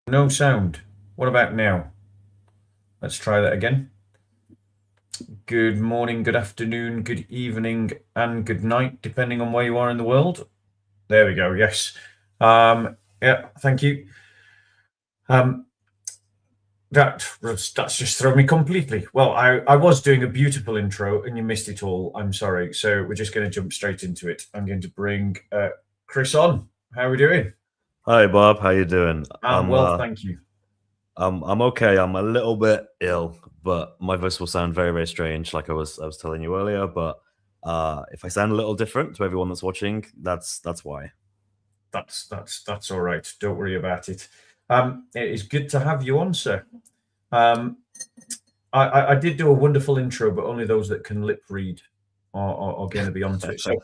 No sound. What about now? Let's try that again. Good morning, good afternoon, good evening, and good night, depending on where you are in the world. There we go. Yes. Yeah, thank you. That's just thrown me completely. Well, I was doing a beautiful intro and you missed it all. I'm sorry. So we're just going to jump straight into it. I'm going to bring Chris on. How are we doing? Hi, Bob. How you doing? Well, thank you. I'm okay. I'm a little bit ill, but my voice will sound very, very strange, like I was telling you earlier. But if I sound a little different to everyone that's watching, that's why. That's all right. Don't worry about it. It is good to have you on, sir. I did do a wonderful intro, but only those that can lip read are going to be onto it. So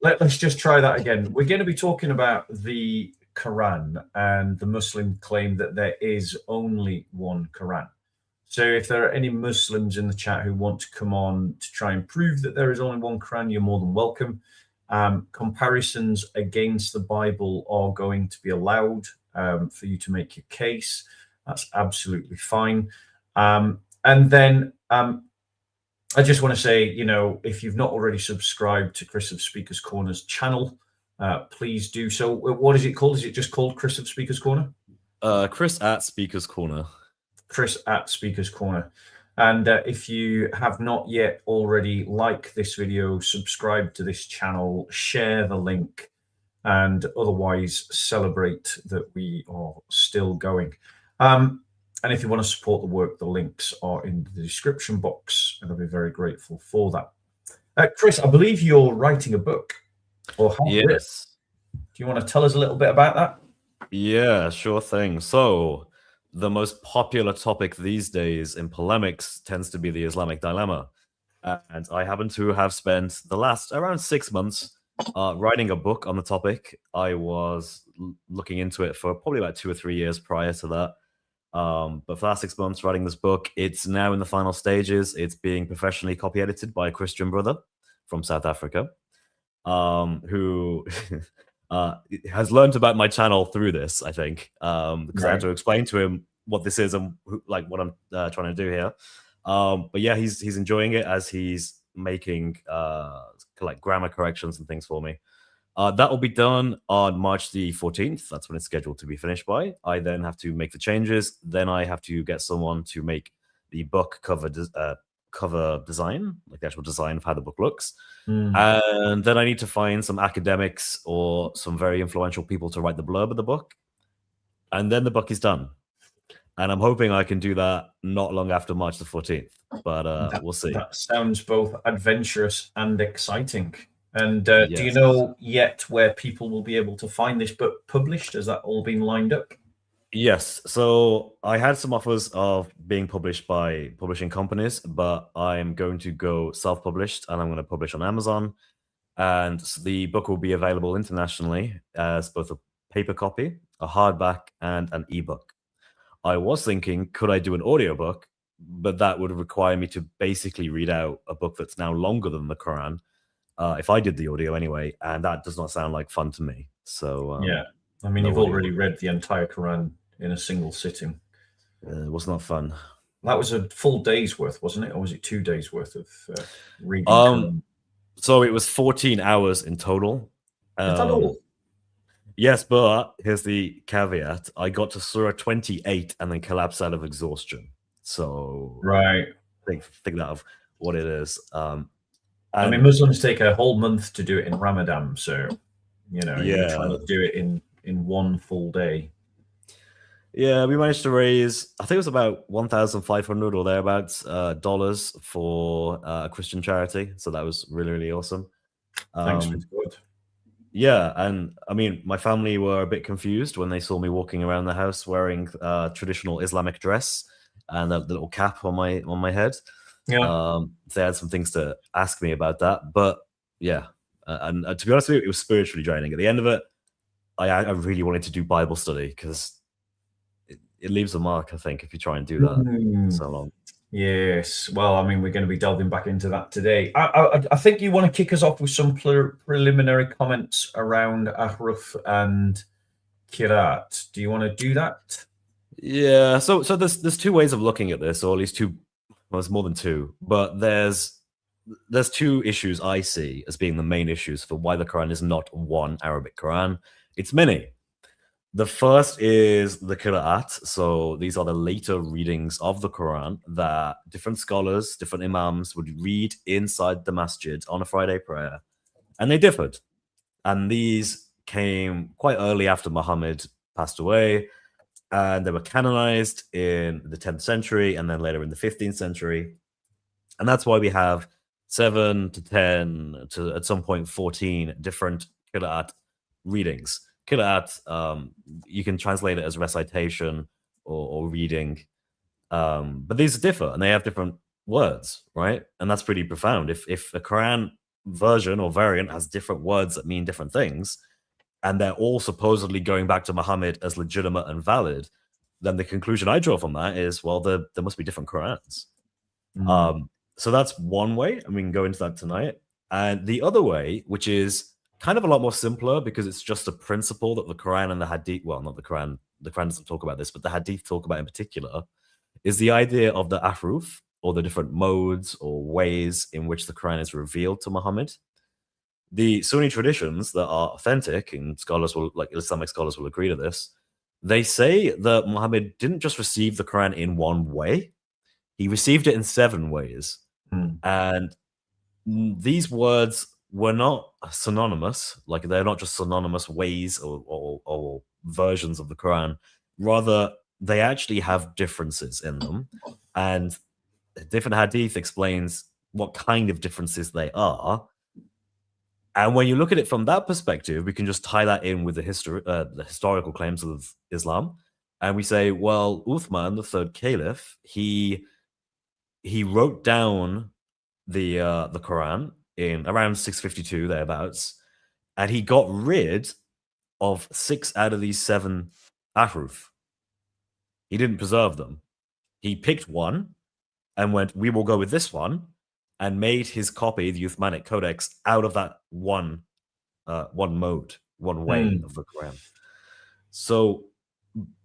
let's just try that again. We're going to be talking about the Quran and the Muslim claim that there is only one Quran. So if there are any Muslims in the chat who want to come on to try and prove that there is only one Quran, you're more than welcome. Comparisons against the Bible are going to be allowed for you to make your case. That's absolutely fine. And then I just want to say, if you've not already subscribed to Chris of Speakers Corner's channel, please do so. What is it called? Is it just called Chris of Speakers Corner? Chris at Speakers Corner. Chris at Speakers Corner. And if you have not yet already liked this video, subscribe to this channel, share the link, and otherwise celebrate that we are still going. And if you want to support the work, the links are in the description box, and I'll be very grateful for that. Chris, I believe you're writing a book. Or yes. Do you want to tell us a little bit about that? Yeah, sure thing. So the most popular topic these days in polemics tends to be the Islamic dilemma. And I happen to have spent the last around 6 months writing a book on the topic. I was looking into it for probably about 2 or 3 years prior to that. But for the last 6 months writing this book, it's now in the final stages. It's being professionally copy edited by a Christian brother from South Africa, who has learned about my channel through this, I think, because I had to explain to him what this is and what I'm trying to do here. But yeah, he's enjoying it as he's making like grammar corrections and things for me. That will be done on March the 14th. That's when it's scheduled to be finished by. I then have to make the changes. Then I have to get someone to make the book cover design, like the actual design of how the book looks. And then I need to find some academics or some very influential people to write the blurb of the book. And then the book is done. and I'm hoping I can do that not long after March the 14th. But we'll see. That sounds both adventurous and exciting. And do you Yes. know yet where people will be able to find this book published? Has that all been lined up? Yes. So I had some offers of being published by publishing companies, but I'm going to go self-published, and I'm going to publish on Amazon. And the book will be available internationally as both a paper copy, a hardback, and an ebook. I was thinking, could I do an audiobook? But that would require me to basically read out a book that's now longer than the Quran, if I did the audio anyway, and that does not sound like fun to me. So yeah, I mean, no you've audio. already read the entire Quran in a single sitting. It was not fun. That was a full day's worth, wasn't it? Or was it 2 days worth of reading Quran? So it was 14 hours in total. Is that all? Yes, but here's the caveat. I got to Surah 28 and then collapsed out of exhaustion. So right, think that of what it is. I mean, Muslims take a whole month to do it in Ramadan, so you're trying to do it in one full day. Yeah, we managed to raise, I think it was about 1,500 or thereabouts dollars for a Christian charity. So that was really, really awesome. Thanks, it's good. Yeah, and I mean, my family were a bit confused when they saw me walking around the house wearing traditional Islamic dress and the little cap on my head. Yeah, they had some things to ask me about that, but yeah, and to be honest with you, it was spiritually draining. At the end of it, I really wanted to do Bible study because it leaves a mark, I think, if you try and do that so long. Yes. Well, I mean, we're going to be delving back into that today. I think you want to kick us off with some preliminary comments around Ahruf and Qira'at. Do you want to do that? Yeah. So there's two ways of looking at this, or at least two. Well, there's more than two, but there's two issues I see as being the main issues for why the Quran is not one Arabic Quran. It's many. The first is the Qira'at. So these are the later readings of the Quran that different scholars, different imams would read inside the masjid on a Friday prayer. And they differed. And these came quite early after Muhammad passed away. And they were canonized in the 10th century and then later in the 15th century. And that's why we have 7 to 10 to at some point 14 different Qira'at readings. Qira'at, you can translate it as recitation or reading, but these differ and they have different words, right? And that's pretty profound. If a Quran version or variant has different words that mean different things, and they're all supposedly going back to Muhammad as legitimate and valid, then the conclusion I draw from that is, well, there must be different Qurans. So that's one way, and we can go into that tonight. And the other way, which is kind of a lot more simpler because it's just a principle that the Quran and the Hadith, well, not the Quran doesn't talk about this, but the Hadith talk about in particular, is the idea of the Ahruf, or the different modes or ways in which the Quran is revealed to Muhammad. The Sunni traditions that are authentic, and scholars will, like Islamic scholars will agree to this, they say that Muhammad didn't just receive the Quran in one way, he received it in 7 ways. And these words were not synonymous, like they're not just synonymous ways or versions of the Quran. Rather, they actually have differences in them. And different hadith explains what kind of differences they are. And when you look at it from that perspective, we can just tie that in with the historical claims of Islam. And we say, well, Uthman, the 3rd caliph, he wrote down the Quran in around 652, thereabouts, and he got rid of 6 out of these 7 ahruf. He didn't preserve them. He picked one and went, we will go with this one, and made his copy, the Uthmanic Codex, out of that one mode, one way of the Quran. So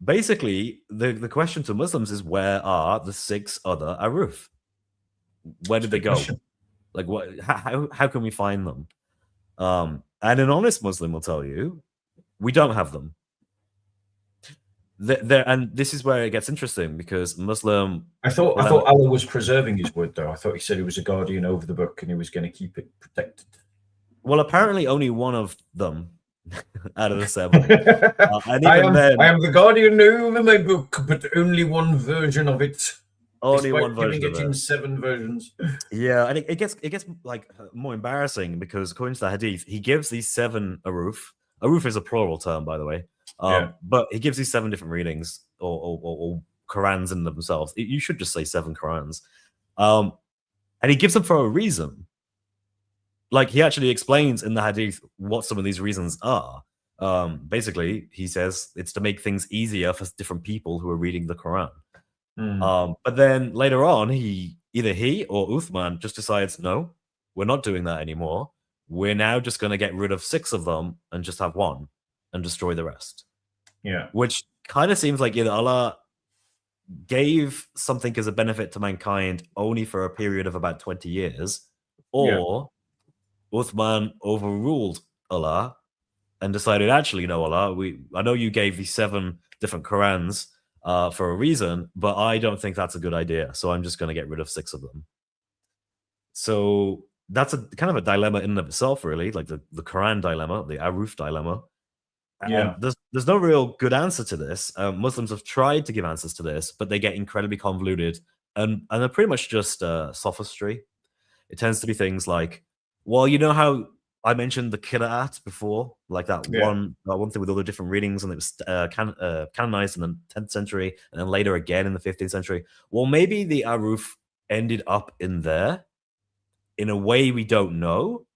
basically, the question to Muslims is, where are the 6 other ahruf? Where did they go? Like, what? How can we find them? And an honest Muslim will tell you, we don't have them. And this is where it gets interesting, because Muslim. I thought Allah was preserving his word, though. I thought he said he was a guardian over the book and he was going to keep it protected. Well, apparently only one of them out of the 7. And I even then, am the guardian over my book, but only one version of it. only Despite one version giving of it in it. 7 versions. Yeah, and it gets like more embarrassing because according to the Hadith, he gives these 7 Ahruf. Ahruf is a plural term, by the way. Yeah. But he gives these 7 different readings or Qurans in themselves. You should just say 7 Qurans. And he gives them for a reason. Like he actually explains in the Hadith what some of these reasons are. Basically, he says it's to make things easier for different people who are reading the Quran. But then later on, either he or Uthman just decides, no, we're not doing that anymore. We're now just going to get rid of 6 of them and just have 1 and destroy the rest. Yeah. Which kind of seems like either Allah gave something as a benefit to mankind only for a period of about 20 years, or Uthman overruled Allah and decided, actually, no, Allah, I know you gave these 7 different Qurans for a reason, but I don't think that's a good idea. So I'm just going to get rid of 6 of them. So that's a kind of a dilemma in and of itself, really, like the Quran dilemma, the Ahruf dilemma. And there's no real good answer to this. Muslims have tried to give answers to this, but they get incredibly convoluted and they're pretty much just sophistry. It tends to be things like, well, you know how I mentioned the Qira'at before, like that one thing with all the different readings, and it was canonized in the 10th century, and then later again in the 15th century. Well, maybe the Ahruf ended up in there in a way we don't know,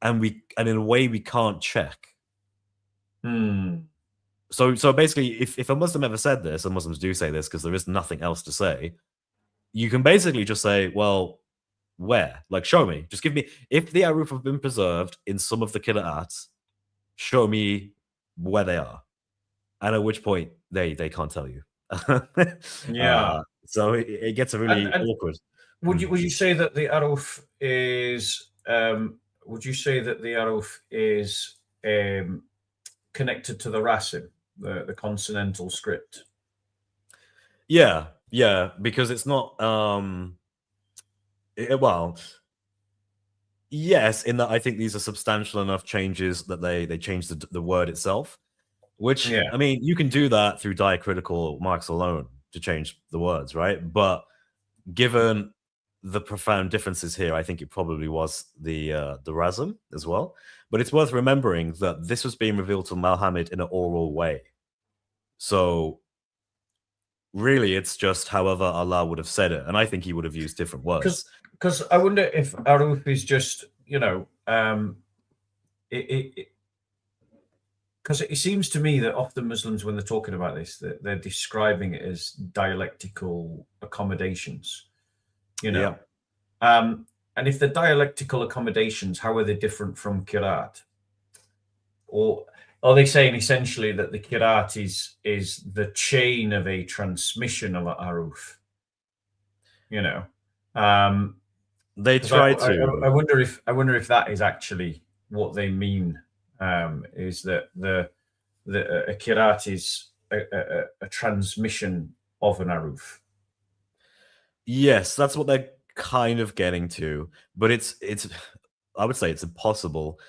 and in a way we can't check. So basically, if a Muslim ever said this, and Muslims do say this because there is nothing else to say, you can basically just say, well, where? Like, show me. Just give me, if the Ahruf have been preserved in some of the Qira'ats, show me where they are. And at which point they can't tell you. So it gets really awkward. Would you say that the Ahruf is connected to the Rasim, the consonantal script? Yeah, because it's not well, yes, in that I think these are substantial enough changes that they change the word itself, which I mean, you can do that through diacritical marks alone to change the words, right? But given the profound differences here, I think it probably was the Razm as well. But it's worth remembering that this was being revealed to Muhammad in an oral way. So really, it's just however Allah would have said it. And I think he would have used different words. Because I wonder if Ahruf is just, because it seems to me that often Muslims, when they're talking about this, they're describing it as dialectical accommodations, and if the dialectical accommodations, how are they different from Qira'at? Or are they saying essentially that the Qira'at is the chain of a transmission of Ahruf? They try to. I wonder if that is actually what they mean. Is that a Qira'at is a transmission of an Ahruf? Yes, that's what they're kind of getting to, but it's I would say it's impossible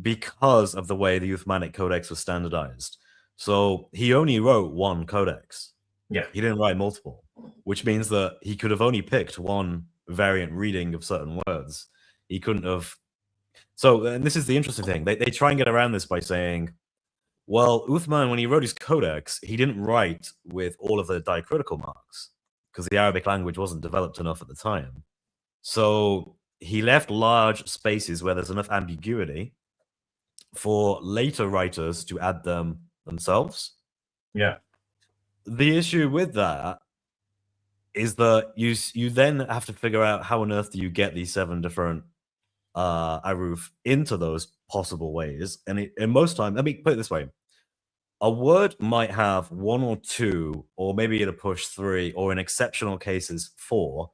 because of the way the Uthmanic Codex was standardized. So he only wrote 1 codex. Yeah, he didn't write multiple, which means that he could have only picked 1 variant reading of certain words. He couldn't have. So, and this is the interesting thing. They try and get around this by saying, well, Uthman, when he wrote his codex, he didn't write with all of the diacritical marks because the Arabic language wasn't developed enough at the time. So he left large spaces where there's enough ambiguity for later writers to add them themselves. Yeah. The issue with that is that you then have to figure out how on earth do you get these 7 different Ahruf into those possible ways. And most time, let me put it this way. A word might have 1 or 2, or maybe at a push 3, or in exceptional cases 4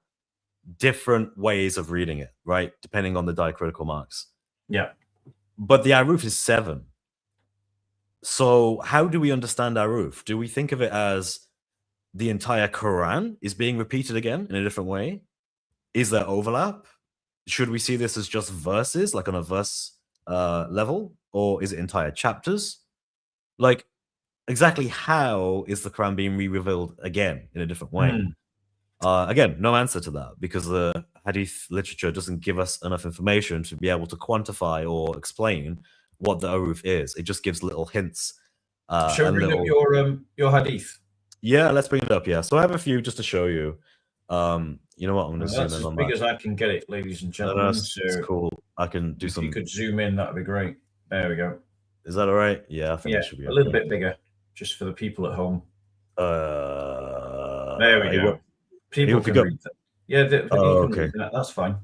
different ways of reading it, right? Depending on the diacritical marks. Yeah. But the Ahruf is 7. So how do we understand Ahruf? Do we think of it as the entire Quran is being repeated again in a different way? Is there overlap? Should we see this as just verses, like on a verse level? or is it entire chapters? Like, exactly how is the Quran being re-revealed again in a different way? Again, no answer to that, because the Hadith literature doesn't give us enough information to be able to quantify or explain what the Ahruf is. It just gives little hints. Shall we bring up your Hadith? Yeah, let's bring it up. Yeah, so I have a few just to show you. You know what? I'm going to zoom in on that. That's as big as I can get it, ladies and gentlemen. No, it's cool. I can do some. If you could zoom in, that'd be great. There we go. Is that all right? Yeah, I think it should be a little bit bigger, just for the people at home. There we go. People can read that. Yeah, okay. Read that. That's fine.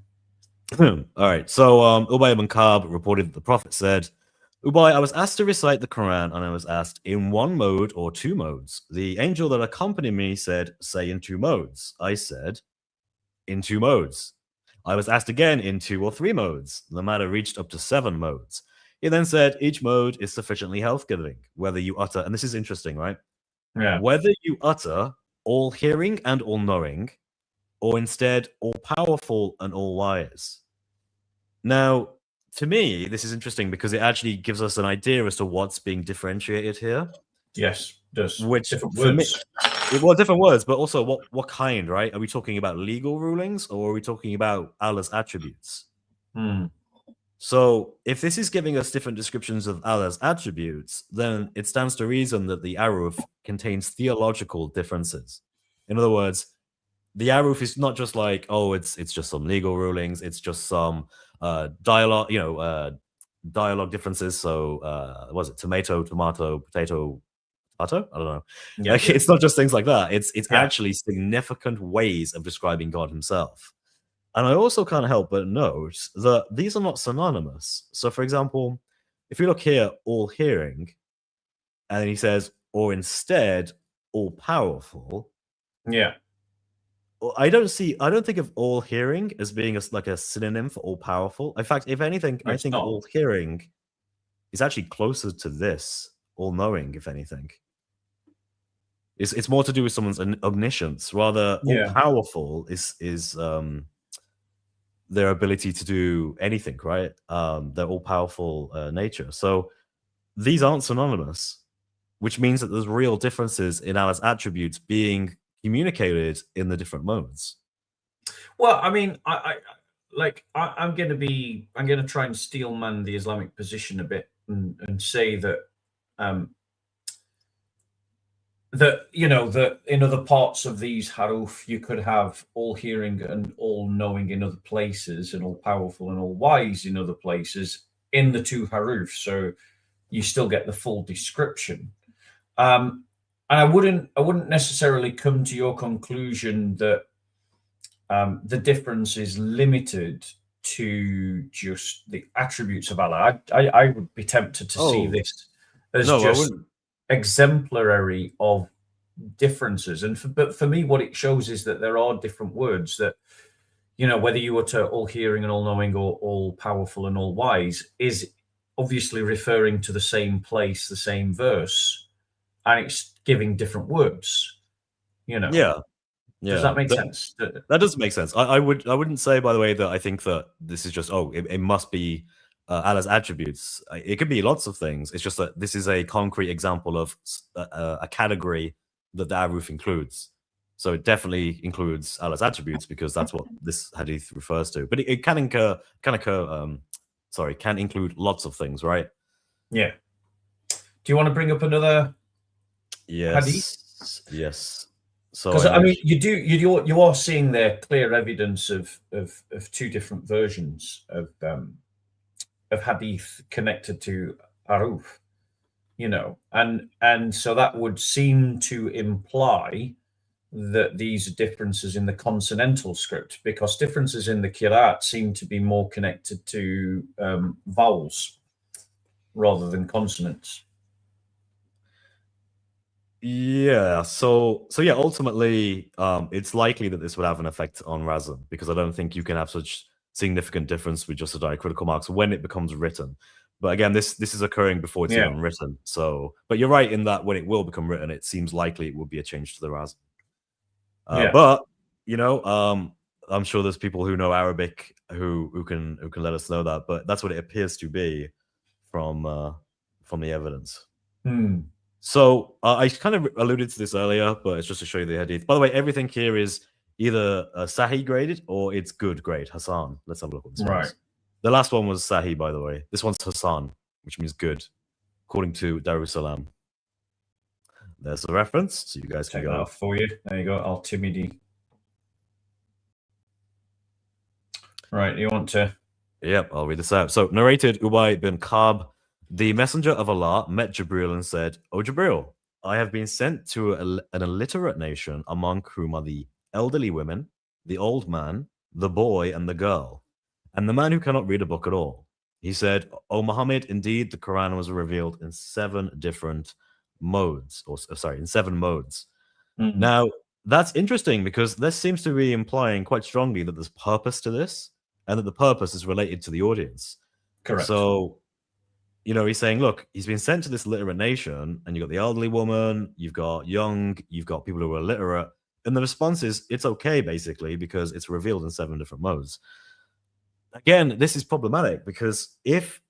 All right. So Ubay ibn Ka'b reported that the Prophet said, Ubay, I was asked to recite the Quran, and I was asked in one mode or two modes. The angel that accompanied me said, say in two modes. I said, in two modes. I was asked again in 2 or 3 modes. The matter reached up to 7 modes. He then said, each mode is sufficiently health-giving, whether you utter, and this is interesting, right? Yeah. Whether you utter all-hearing and all-knowing, or instead all-powerful and all-wise. Now, to me, this is interesting because it actually gives us an idea as to what's being differentiated here. Yes, it does. Which, different words. Well, different words, but also what kind, right? Are we talking about legal rulings, or are we talking about Allah's attributes? So if this is giving us different descriptions of Allah's attributes, then it stands to reason that the Ahruf contains theological differences. In other words, the Ahruf is not just like, oh, it's just some legal rulings, it's just some dialogue, dialogue differences. So was it tomato, potato, I don't know. Yeah, like, it's not just things like that. It's actually significant ways of describing God himself. And I also can't help but note that these are not synonymous. So, for example, if you look here, all hearing, and he says, or instead, all powerful. Yeah. I don't think of all hearing as being like a synonym for all powerful. In fact, if anything, I think all hearing is actually closer to this, all knowing, if anything. It's more to do with someone's omniscience. Rather, all powerful is their ability to do anything, right? Their all powerful nature. So these aren't synonymous, which means that there's real differences in Allah's attributes being communicated in the different modes. Well, I mean, I'm going to try and steelman the Islamic position a bit and say that that in other parts of these haruf you could have all hearing and all knowing in other places, and all powerful and all wise in other places in the 2 haruf, so you still get the full description. And I wouldn't necessarily come to your conclusion that the difference is limited to just the attributes of Allah. I would be tempted to see this as just exemplary of differences. But for me, what it shows is that there are different words that, whether you utter all hearing and all knowing or all powerful and all wise, is obviously referring to the same place, the same verse, and it's giving different words. Yeah. Does that make sense? That does make sense. I wouldn't say, by the way, that I think that this is just it must be Allah's attributes. It could be lots of things. It's just that this is a concrete example of a category that the Ahruf includes. So it definitely includes Allah's attributes, because that's what this hadith refers to. But it can include lots of things, right? Yeah. Do you want to bring up another hadith? Yes. So because I mean, you are seeing there clear evidence of 2 different versions of hadith connected to Ahruf, and so that would seem to imply that these are differences in the consonantal script, because differences in the Qira'at seem to be more connected to vowels rather than consonants. Yeah, so yeah, ultimately, it's likely that this would have an effect on Razm, because I don't think you can have such significant difference with just the diacritical marks when it becomes written. But again, this is occurring before it's even written. So, but you're right in that when it will become written, it seems likely it will be a change to the Razm. But I'm sure there's people who know Arabic who can let us know that. But that's what it appears to be from the evidence. Hmm. So I kind of alluded to this earlier, but it's just to show you the hadith. By the way, everything here is either Sahih graded or it's good grade, Hassan. Let's have a look at this. Right. The last one was Sahih, by the way. This one's Hassan, which means good, according to Darussalam. There's the reference, so you guys can Take go. that off for you. There you go, Al-Timidi. Right, you want to? Yep, I'll read this out. So, narrated Ubay bin Ka'b, the messenger of Allah met Jibril and said, "O Jibril, I have been sent to an illiterate nation among whom are the elderly women, the old man, the boy, and the girl, and the man who cannot read a book at all." He said, "O Muhammad, indeed the Quran was revealed in 7 different modes, or sorry, in 7 modes." Mm. Now, that's interesting because this seems to be implying quite strongly that there's purpose to this and that the purpose is related to the audience. Correct. So, you know, he's saying, look, he's been sent to this literate nation, and you've got the elderly woman, you've got young, you've got people who are illiterate, and the response is it's okay, basically, because it's revealed in 7 different modes. Again, this is problematic because if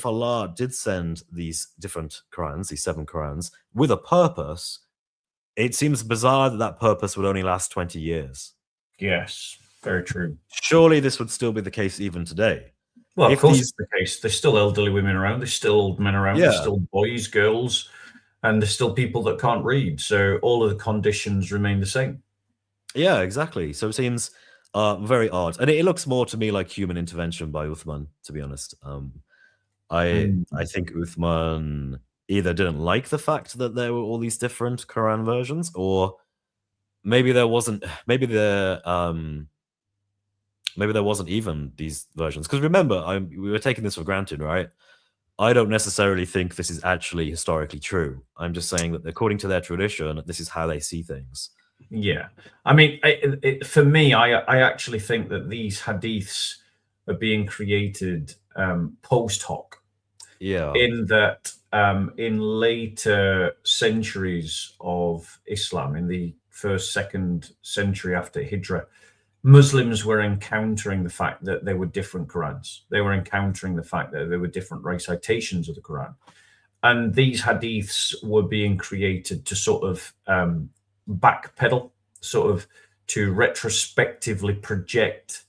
Allah did send these different Qurans, these 7 Qurans, with a purpose, it seems bizarre that that purpose would only last 20 years. Yes, very true. Surely this would still be the case even today. Well, of course it's the case. There's still elderly women around. There's still old men around. Yeah. There's still boys, girls, and there's still people that can't read. So all of the conditions remain the same. Yeah, exactly. So it seems very odd. And it looks more to me like human intervention by Uthman, to be honest. I think Uthman either didn't like the fact that there were all these different Quran versions, or maybe there wasn't even these versions. Because remember, we were taking this for granted, right? I don't necessarily think this is actually historically true. I'm just saying that according to their tradition, this is how they see things. Yeah. I mean, for me, I actually think that these hadiths are being created post hoc. Yeah. In that, in later centuries of Islam, in the 1st, 2nd century after Hijrah, Muslims were encountering the fact that there were different Qurans. They were encountering the fact that there were different recitations of the Quran. And these hadiths were being created to sort of backpedal, sort of to retrospectively project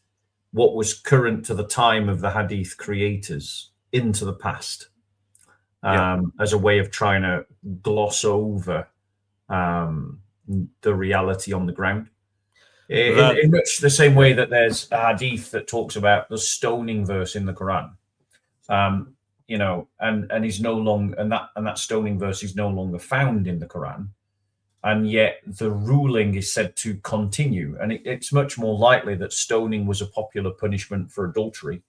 what was current to the time of the hadith creators into the past, as a way of trying to gloss over the reality on the ground. In much the same way that there's a hadith that talks about the stoning verse in the Quran, you know, and is no longer, and that stoning verse is no longer found in the Quran, and yet the ruling is said to continue. And it's much more likely that stoning was a popular punishment for adultery,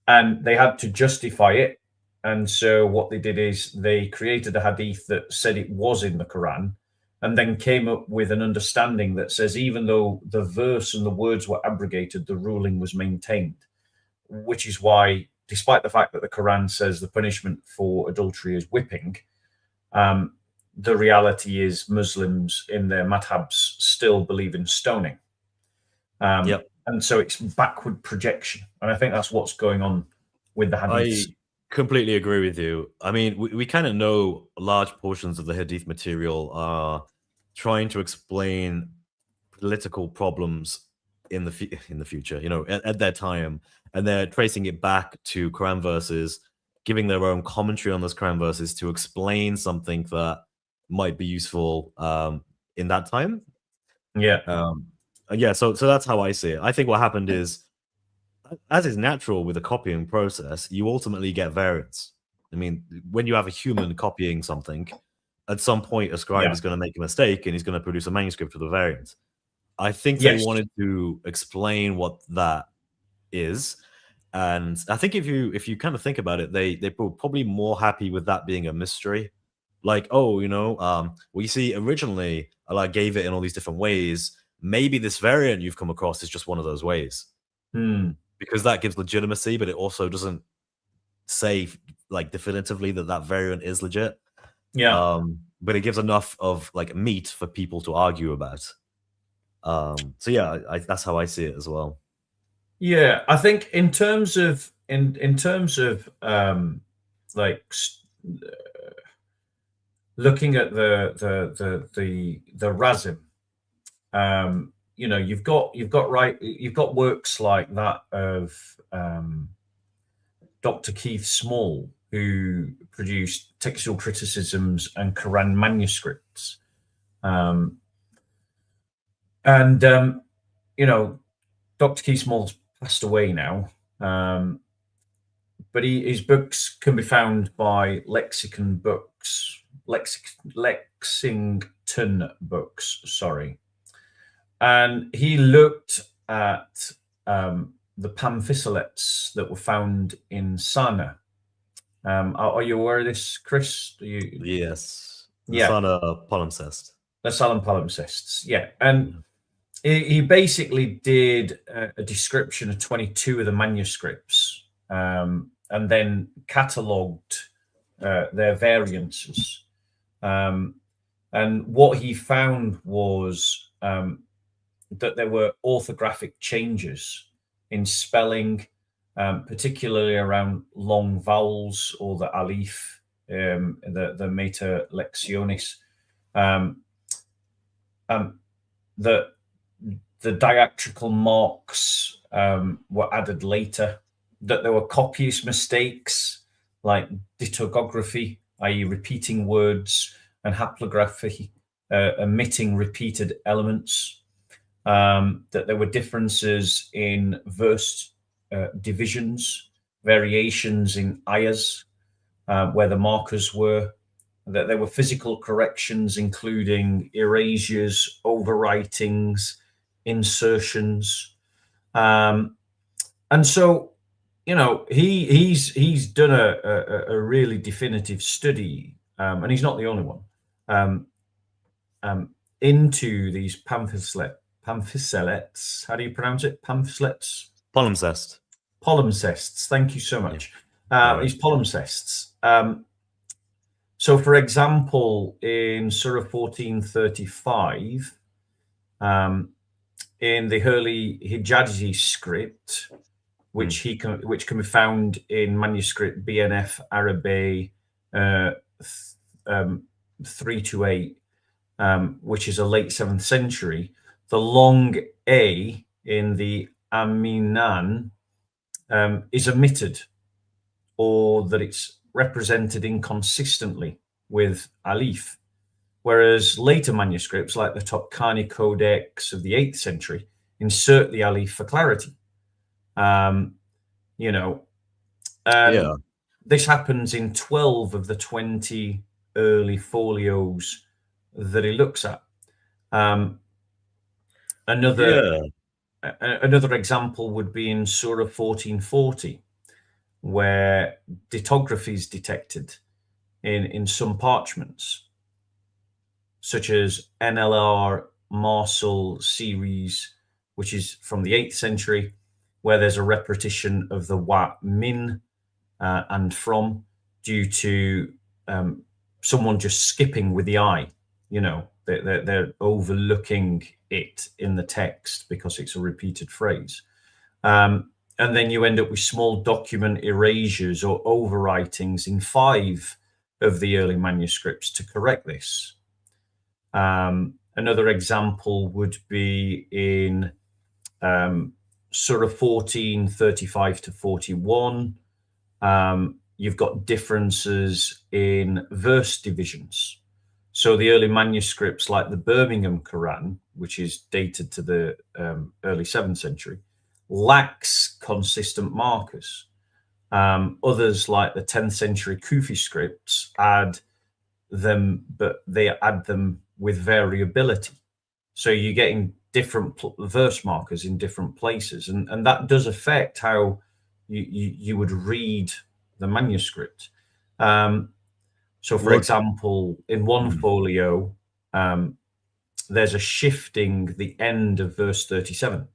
and they had to justify it. And so what they did is they created a hadith that said it was in the Quran, and then came up with an understanding that says even though the verse and the words were abrogated, the ruling was maintained, which is why, despite the fact that the Quran says the punishment for adultery is whipping, the reality is Muslims in their madhabs still believe in stoning. And so it's backward projection. And I think that's what's going on with the hadiths. I completely agree with you. I mean, we kind of know large portions of the hadith material are trying to explain political problems in the future, you know, at their time, and they're tracing it back to Quran verses, giving their own commentary on those Quran verses to explain something that might be useful in that time. So that's how I see it. I think what happened is, as is natural with the copying process, you ultimately get variants. I mean, when you have a human copying something, at some point a scribe is going to make a mistake and he's going to produce a manuscript with a variant. I think they wanted to explain what that is. And I think if you kind of think about it, they were probably more happy with that being a mystery. Like, oh, you know, well, you see, originally Allah gave it in all these different ways. Maybe this variant you've come across is just one of those ways. Because that gives legitimacy, but it also doesn't say like definitively that variant is legit. But it gives enough of like meat for people to argue about. So yeah, that's how I see it as well. Yeah, I think in terms of looking at the Razim, you know, you've got works like that of Dr. Keith Small, who produced textual criticisms and Quran manuscripts, and you know, Dr. Keith Small's passed away now, but his books can be found by Lexington Books, sorry. And he looked at the pamphisolets that were found in Sana. Are you aware of this, Chris? Yes. The Yeah. Sana palimpsest. The Sana palimpsests, yeah. And he basically did a description of 22 of the manuscripts, and then catalogued their variances. And what he found was that there were orthographic changes in spelling, particularly around long vowels or the alif, the meta lectionis. The diacritical marks were added later, that there were copyist mistakes like ditogography, i.e. repeating words, and haplography, omitting repeated elements, that there were differences in verse divisions, variations in ayahs, where the markers were, that there were physical corrections, including erasures, overwritings, insertions. And so, you know, he's done a really definitive study, and he's not the only one, into these pamphisolets. How do you pronounce it? Pamphisolets? Palimpsest. Palimpsests. Thank you so much. Right. These palimpsests. So, for example, in Surah 1435, in the early Hijazi script, which can be found in manuscript BNF Arabic 328, which is a late 7th century, the long A in the Aminan is omitted, or that it's represented inconsistently with alif, whereas later manuscripts like the Topkani Codex of the 8th century insert the alif for clarity. You know, this happens in 12 of the 20 early folios that he looks at. Another example would be in Surah 1440, where ditography is detected in some parchments, such as NLR Marcel series, which is from the 8th century, where there's a repetition of the wa, min, and from, due to someone just skipping with the I. You know, they're overlooking it in the text because it's a repeated phrase. And then you end up with small document erasures or overwritings in 5 of the early manuscripts to correct this. Another example would be in Surah 1435 to 41. You've got differences in verse divisions. So the early manuscripts, like the Birmingham Quran, which is dated to the early 7th century, lacks consistent markers. Others, like the 10th century Kufi scripts, add them, but they add them with variability. So you're getting different verse markers in different places, and that does affect how you would read the manuscript. So, for example, in one folio, there's a shifting the end of verse 37.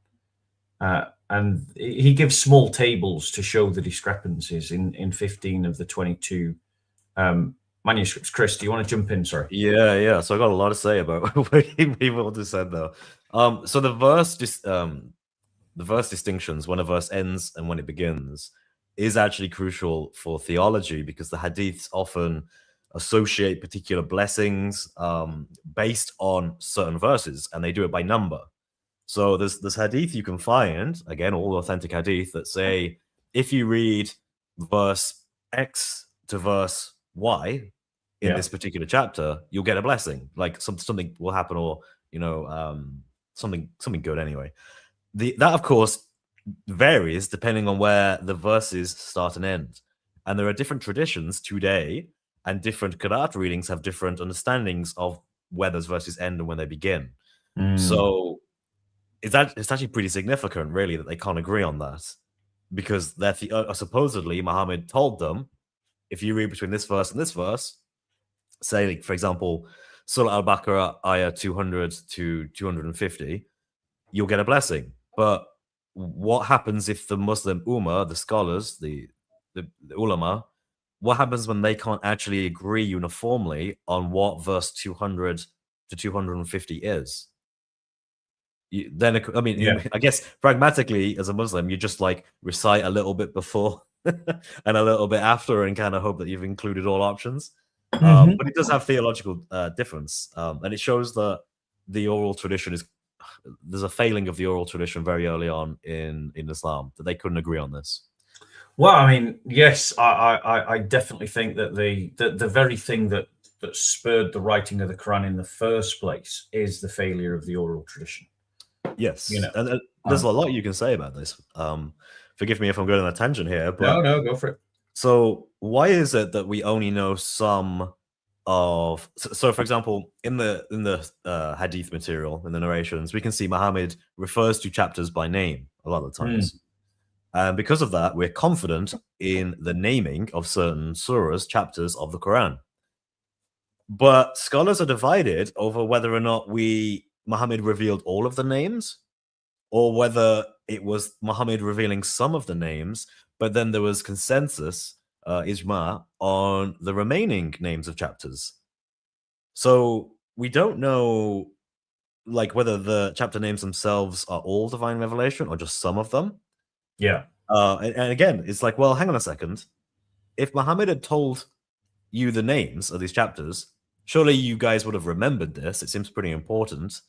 And he gives small tables to show the discrepancies in 15 of the 22 manuscripts. Chris, do you want to jump in? Sorry. Yeah. So I got a lot to say about what people just said, though. So the verse distinctions, when a verse ends and when it begins, is actually crucial for theology, because the hadiths often associate particular blessings based on certain verses, and they do it by number. So there's hadith you can find, again, all authentic hadith, that say if you read verse X to verse Y in this particular chapter, you'll get a blessing, like something will happen, or something good anyway. That of course varies depending on where the verses start and end, and there are different traditions today, and different Qira'at readings have different understandings of where those verses end and when they begin. So it's actually pretty significant, really, that they can't agree on that, because supposedly Muhammad told them, if you read between this verse and this verse, say, like, for example, Surah Al-Baqarah, ayah 200 to 250, you'll get a blessing. But what happens if the Muslim Ummah, the scholars, the ulama, what happens when they can't actually agree uniformly on what verse 200 to 250 is? I guess pragmatically, as a Muslim, you just like recite a little bit before and a little bit after, and kind of hope that you've included all options. But it does have theological difference, and it shows that the oral tradition there's a failing of the oral tradition very early on in Islam, that they couldn't agree on this. Well, I mean, yes, I definitely think that the very thing that spurred the writing of the Quran in the first place is the failure of the oral tradition. Yes, and there's a lot you can say about this. Forgive me if I'm going on a tangent here, but no, go for it. So why is it that we only know some of? So, for example, in the hadith material, in the narrations, we can see Muhammad refers to chapters by name a lot of the times, and because of that, we're confident in the naming of certain surahs, chapters of the Quran. But scholars are divided over whether or not Muhammad revealed all of the names, or whether it was Muhammad revealing some of the names, but then there was consensus, ijma, on the remaining names of chapters. So we don't know, like, whether the chapter names themselves are all divine revelation or just some of them. Yeah. And again, it's like, well, hang on a second. If Muhammad had told you the names of these chapters, surely you guys would have remembered this. It seems pretty important.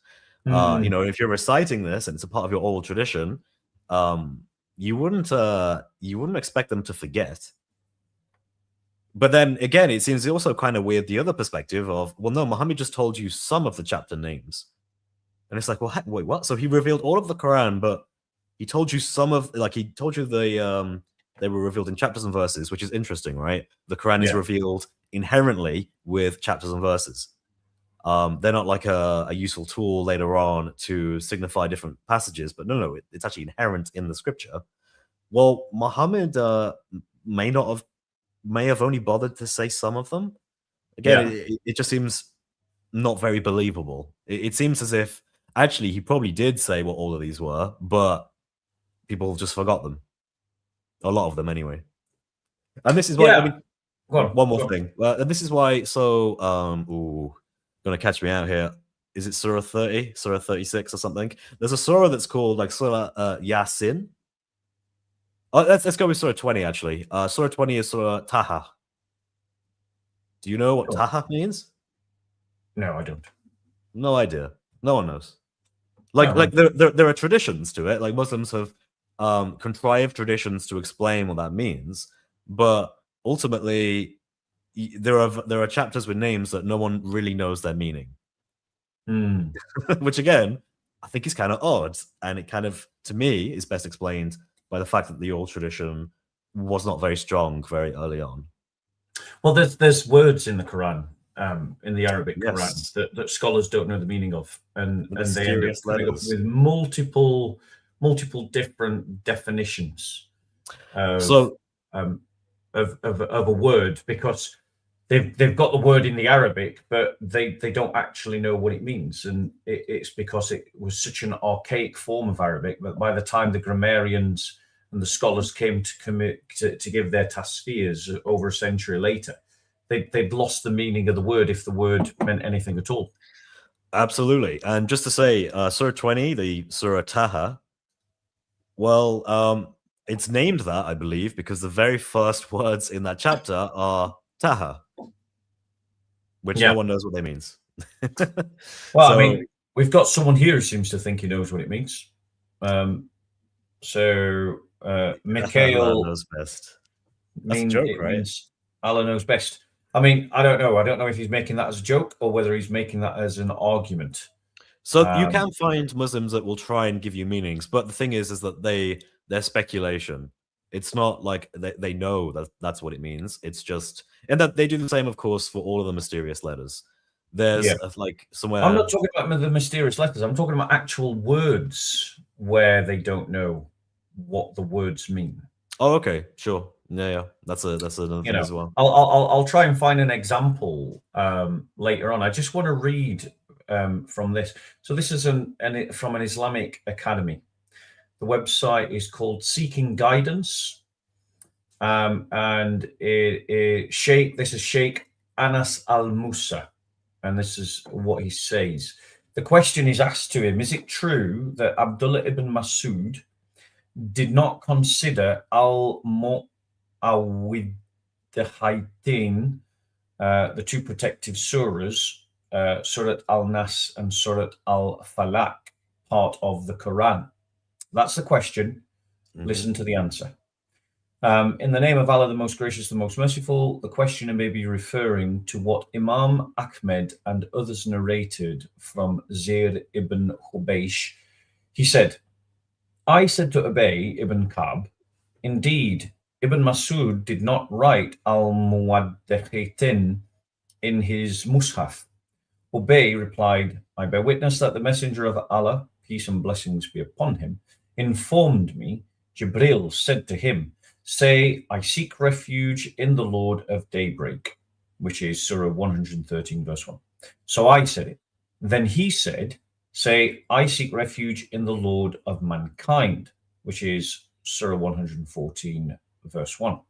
If you're reciting this and it's a part of your oral tradition, you wouldn't expect them to forget. But then again, it seems also kind of weird, the other perspective of, well, no, Muhammad just told you some of the chapter names. And it's like, well, wait, what? So he revealed all of the Quran, but he told you he told you they were revealed in chapters and verses, which is interesting, right? The Quran is revealed inherently with chapters and verses. They're not like a useful tool later on to signify different passages, but no, it's actually inherent in the scripture. Well, Muhammad may have only bothered to say some of them. Again, it just seems not very believable. It seems as if actually he probably did say what all of these were, but people just forgot them. A lot of them, anyway. And this is why. One more thing. This is why. So, gonna catch me out here. Is it Surah 30, Surah 36 or something? There's a surah that's called like Surah Yasin. Oh, let's go with Surah 20, actually. Surah 20 is Surah Taha. Do you know what Taha means? No, I don't. No idea. No one knows. There are traditions to it. Like, Muslims have contrived traditions to explain what that means, but ultimately there are chapters with names that no one really knows their meaning. Which again, I think is kind of odd, and it kind of, to me, is best explained by the fact that the old tradition was not very strong very early on. Well, there's words in the Quran, in the Arabic Quran, that scholars don't know the meaning of, and they end up coming up with multiple different definitions of a word, because they've got the word in the Arabic, but they don't actually know what it means, and it's because it was such an archaic form of Arabic that by the time the grammarians and the scholars came to give their tasfirs over a century later, they'd lost the meaning of the word, if the word meant anything at all. Absolutely. And just to say, Surah 20, the Surah Taha, well, It's named that, I believe, because the very first words in that chapter are Taha, which no one knows what they means. Well, I mean, we've got someone here who seems to think he knows what it means. Mikhail knows best. That's a joke, right? Means Allah knows best. I mean, I don't know. I don't know if he's making that as a joke or whether he's making that as an argument. So you can find Muslims that will try and give you meanings, but the thing is that they're speculation. It's not like they know that that's what it means. It's just, and that they do the same, of course, for all of the mysterious letters. There's like somewhere. I'm not talking about the mysterious letters. I'm talking about actual words where they don't know what the words mean. Oh, okay, sure. Yeah, that's another thing as well. I'll try and find an example later on. I just want to read from this. So this is from an Islamic academy. The website is called Seeking Guidance, and this is Sheikh Anas Al Musa, and this is what he says. The question is asked to him: is it true that Abdullah ibn Masud did not consider Al-Mu'awwidhatayn, the two protective surahs, Surah Al-Nas and Surah Al-Falaq, part of the Quran? That's the question. Listen to the answer. In the name of Allah, the most gracious, the most merciful, the questioner may be referring to what Imam Ahmed and others narrated from Zayd ibn Hubaysh. He said, I said to Ubay ibn Ka'b, indeed, Ibn Masud did not write Al-Muwaddaqitin in his Mus'haf. Ubay replied, I bear witness that the messenger of Allah, peace and blessings be upon him, informed me. Jibril said to him, say, I seek refuge in the Lord of Daybreak, which is Surah 113, verse 1. So I said it. Then he said, say, I seek refuge in the Lord of Mankind, which is Surah 114, verse 1.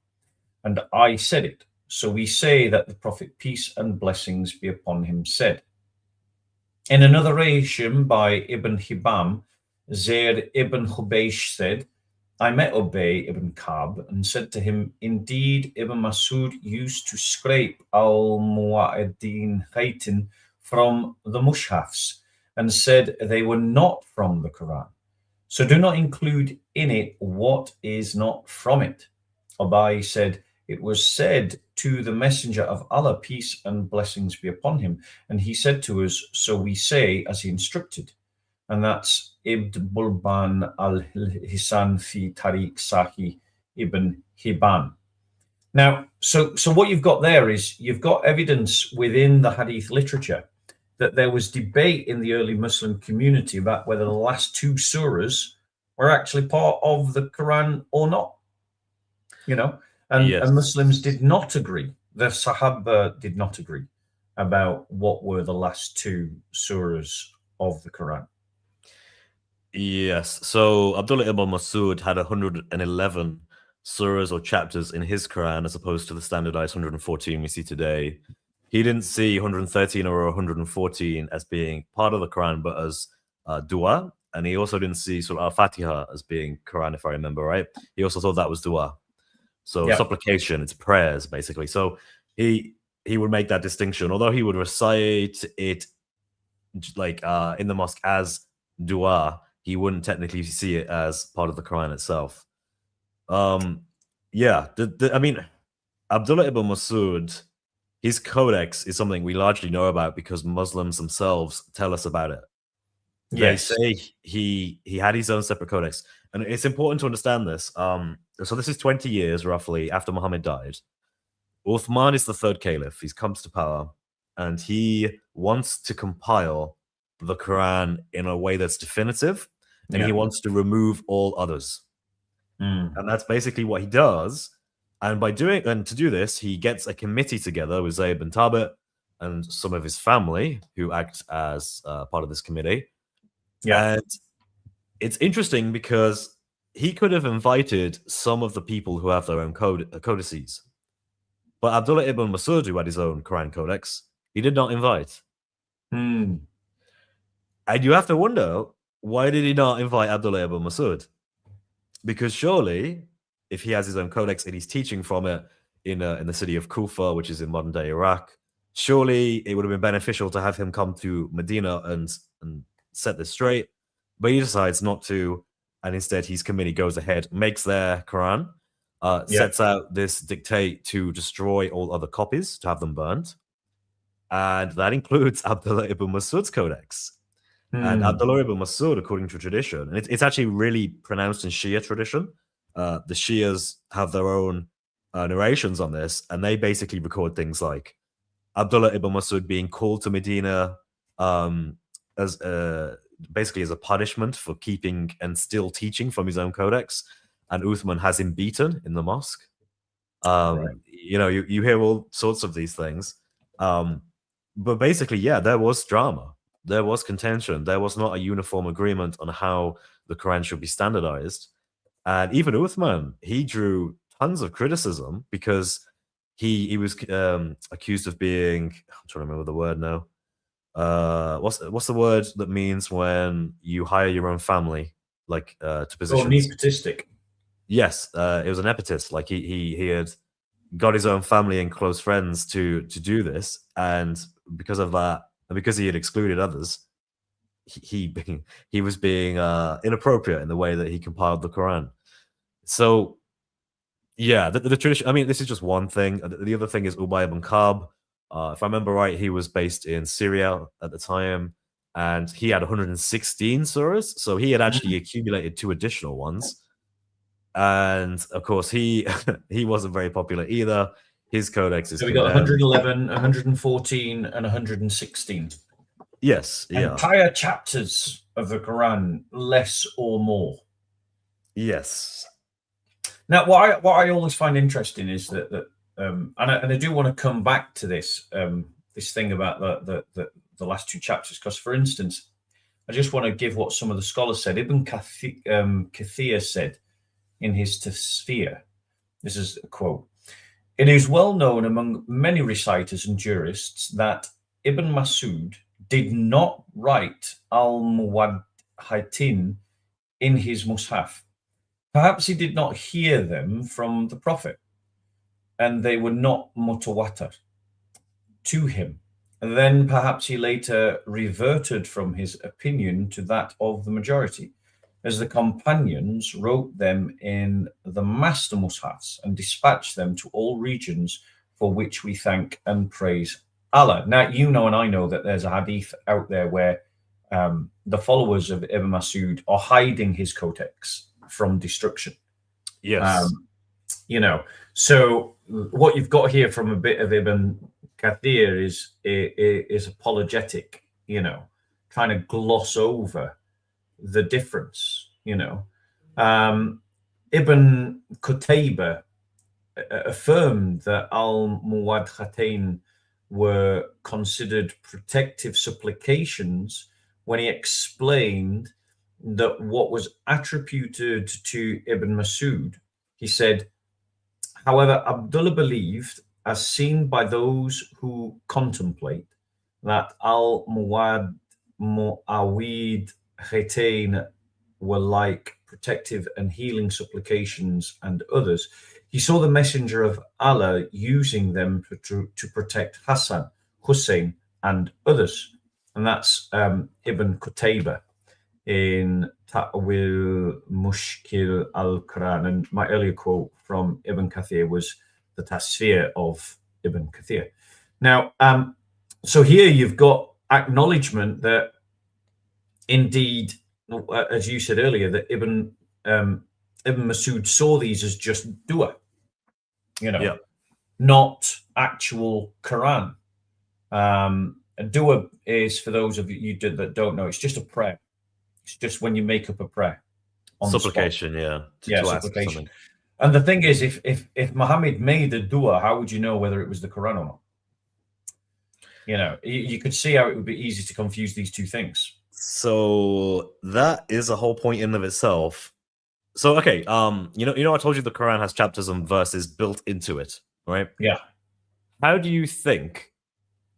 And I said it. So we say that the Prophet, peace and blessings be upon him, said. In another narration by Ibn Hibam, Zayd ibn Hubaysh said, I met Ubay ibn Ka'b and said to him, indeed, Ibn Masud used to scrape Al-Muwaddaqitin from the Mushafs, and said they were not from the Quran. So do not include in it what is not from it. Ubay said, it was said to the messenger of Allah, peace and blessings be upon him. And he said to us, so we say as he instructed. And that's Ibn Bulban al-Hisan fi Tariq Sahi ibn Hibban. Now, so what you've got there is you've got evidence within the Hadith literature that there was debate in the early Muslim community about whether the last two surahs were actually part of the Quran or not. And Muslims did not agree. The Sahaba did not agree about what were the last two surahs of the Quran. Yes. So Abdullah ibn Masud had 111 surahs or chapters in his Quran as opposed to the standardized 114 we see today. He didn't see 113 or 114 as being part of the Quran, but as dua. And he also didn't see Surah Fatiha as being Quran, if I remember right. He also thought that was dua. So supplication, it's prayers, basically. So he would make that distinction. Although he would recite it like in the mosque as dua, he wouldn't technically see it as part of the Quran itself. I mean, Abdullah ibn Masud, his codex is something we largely know about because Muslims themselves tell us about it. Yes. They say he had his own separate codex. And it's important to understand this. So this is 20 years, roughly, after Muhammad died. Uthman is the third caliph. He comes to power, and he wants to compile the Quran in a way that's definitive, and he wants to remove all others. And that's basically what he does. And to do this, he gets a committee together with Zayd bin Thabit and some of his family who act as part of this committee. And it's interesting because he could have invited some of the people who have their own codices. But Abdullah ibn Masud, who had his own Quran codex, he did not invite. And you have to wonder, why did he not invite Abdullah ibn Masud? Because surely, if he has his own codex and he's teaching from it in the city of Kufa, which is in modern day Iraq, surely it would have been beneficial to have him come to Medina and set this straight. But he decides not to, and instead his committee goes ahead, makes their Quran, sets out this dictate to destroy all other copies, to have them burned. And that includes Abdullah ibn Masud's codex. And Abdullah ibn Masud, according to tradition, and it's actually really pronounced in Shia tradition. The Shias have their own narrations on this, and they basically record things like Abdullah ibn Masud being called to Medina as basically as a punishment for keeping and still teaching from his own codex, and Uthman has him beaten in the mosque. You know, you hear all sorts of these things, but basically, yeah, there was drama. There was contention. There was not a uniform agreement on how the Quran should be standardized. And even Uthman, he drew tons of criticism because he was accused of being, I'm trying to remember the word now. What's the word that means when you hire your own family, like to positions? Nepotistic. Yes, it was an epitist. Like he had got his own family and close friends to do this, and because of that, and because he had excluded others, he was being inappropriate in the way that he compiled the Quran. So, yeah, the tradition. I mean, this is just one thing. The other thing is Ubay ibn Ka'b. If I remember right, he was based in Syria at the time, and he had 116 surahs. So he had actually accumulated 2 additional ones. And of course, he wasn't very popular either. His codex is so we got 111, 114, and 116. Yes, yeah. Entire chapters of the Quran, less or more. Yes. Now, what I always find interesting is that and I do want to come back to this this thing about the last 2 chapters, because, for instance, I just want to give what some of the scholars said. Ibn Kathir said in his Tafsir, this is a quote: "It is well known among many reciters and jurists that Ibn Masud did not write al-Muwadhatin in his Mus'haf. Perhaps he did not hear them from the Prophet, and they were not mutawatir to him. And then perhaps he later reverted from his opinion to that of the majority, as the companions wrote them in the master Mus'hafs and dispatched them to all regions, for which we thank and praise Allah." Now, you know, and I know that there's a hadith out there where the followers of Ibn Masud are hiding his codex from destruction. Yes. You know, so what you've got here from a bit of Ibn Kathir is apologetic, you know, trying to gloss over the difference, you know. Ibn Qutayba affirmed that al-Muwadhatain were considered protective supplications when he explained that what was attributed to Ibn Masud. He said, "However, Abdullah believed, as seen by those who contemplate, that al-Muawwidhatain were like protective and healing supplications and others. He saw the messenger of Allah using them to protect Hassan, Hussein, and others." And that's Ibn Qutayba in Ta'wil Mushkil al-Quran. And my earlier quote from Ibn Kathir was the Tasfir of Ibn Kathir. Now, so here you've got acknowledgement that indeed, as you said earlier, that Ibn Masud saw these as just dua, you know, not actual Quran. A dua is, for those of you that don't know, it's just a prayer. It's just when you make up a prayer. Supplication, yeah. To supplication. And the thing is, if Muhammad made a dua, how would you know whether it was the Quran or not? You know, you could see how it would be easy to confuse these two things. So that is a whole point in and of itself. So okay, you know, I told you the Quran has chapters and verses built into it, right? Yeah. How do you think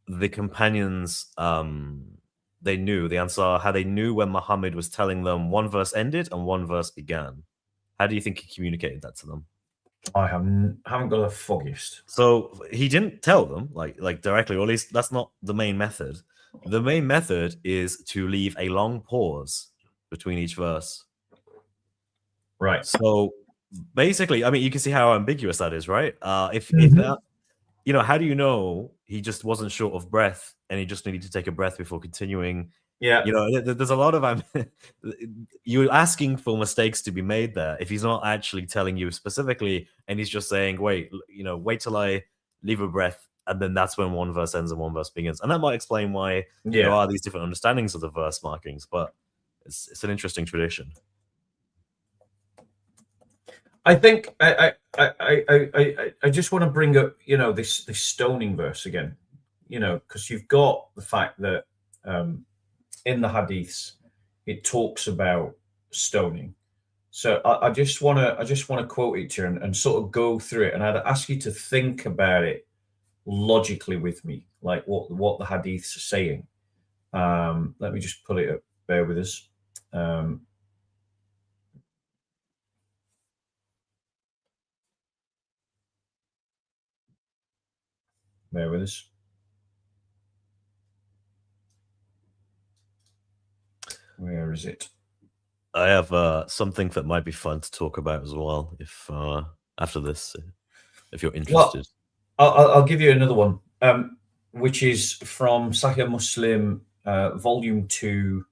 the companions they knew, the Ansar, how they knew when Muhammad was telling them one verse ended and one verse began? How do you think he communicated that to them? I haven't got the foggiest. So he didn't tell them like directly, or at least that's not the main method. The main method is to leave a long pause between each verse. Right. So basically, I mean, you can see how ambiguous that is, right? If that, how do you know he just wasn't short of breath and he just needed to take a breath before continuing? Yeah. There's a lot of you're asking for mistakes to be made there if he's not actually telling you specifically, and he's just saying, wait till I leave a breath, and then that's when one verse ends and one verse begins, and that might explain why there are these different understandings of the verse markings. But it's an interesting tradition. I think I just want to bring up this stoning verse again, because you've got the fact that in the Hadiths it talks about stoning. So I just want to quote it to you and sort of go through it, and I'd ask you to think about it logically with me, like what the Hadiths are saying. Let me just pull it up. Bear with us. Bear with us. Where is it? I have something that might be fun to talk about as well, if after this, if you're interested. Well, I'll give you another one, which is from Sahih Muslim, Volume 2,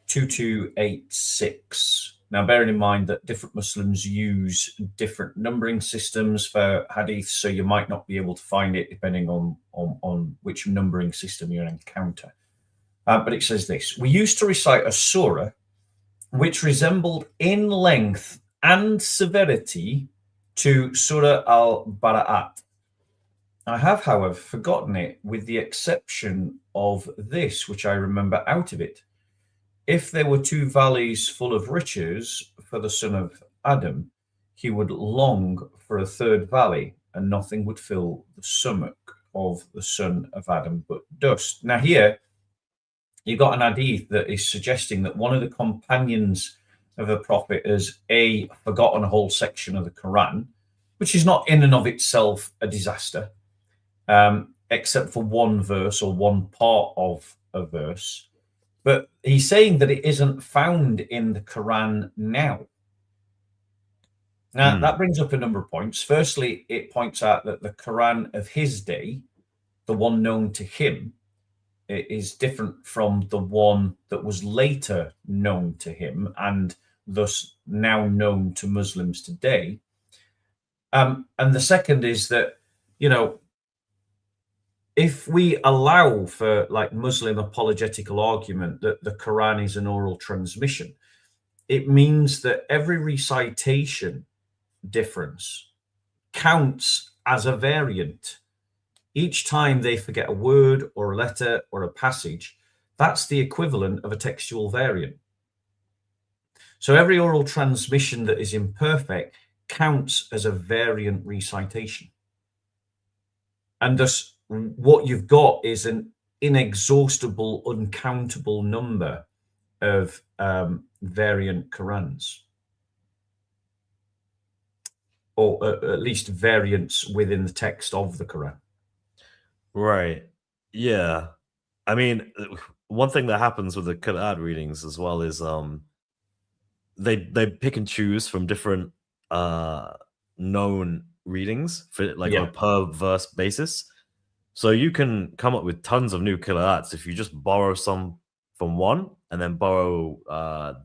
2286. Now, bearing in mind that different Muslims use different numbering systems for hadith, so you might not be able to find it depending on which numbering system you encounter. But it says this: we used to recite a surah which resembled in length and severity to Surah Al-Bara'at. I have, however, forgotten it, with the exception of this, which I remember out of it. If there were two valleys full of riches for the son of Adam, he would long for a third valley, and nothing would fill the stomach of the son of Adam but dust. Now here, you've got an hadith that is suggesting that one of the companions of the Prophet has forgotten a whole section of the Quran, which is not in and of itself a disaster, except for one verse or one part of a verse. But he's saying that it isn't found in the Quran now. Now, that brings up a number of points. Firstly, it points out that the Quran of his day, the one known to him, is different from the one that was later known to him and thus now known to Muslims today. And the second is that, if we allow for like Muslim apologetical argument that the Quran is an oral transmission, it means that every recitation difference counts as a variant. Each time they forget a word or a letter or a passage, that's the equivalent of a textual variant. So every oral transmission that is imperfect counts as a variant recitation. And thus, what you've got is an inexhaustible, uncountable number of variant Qurans, or at least variants within the text of the Quran. Right. Yeah. I mean, one thing that happens with the Qira'at readings as well is they pick and choose from different known readings for on a per verse basis. So you can come up with tons of new Qira'ats if you just borrow some from one and then borrow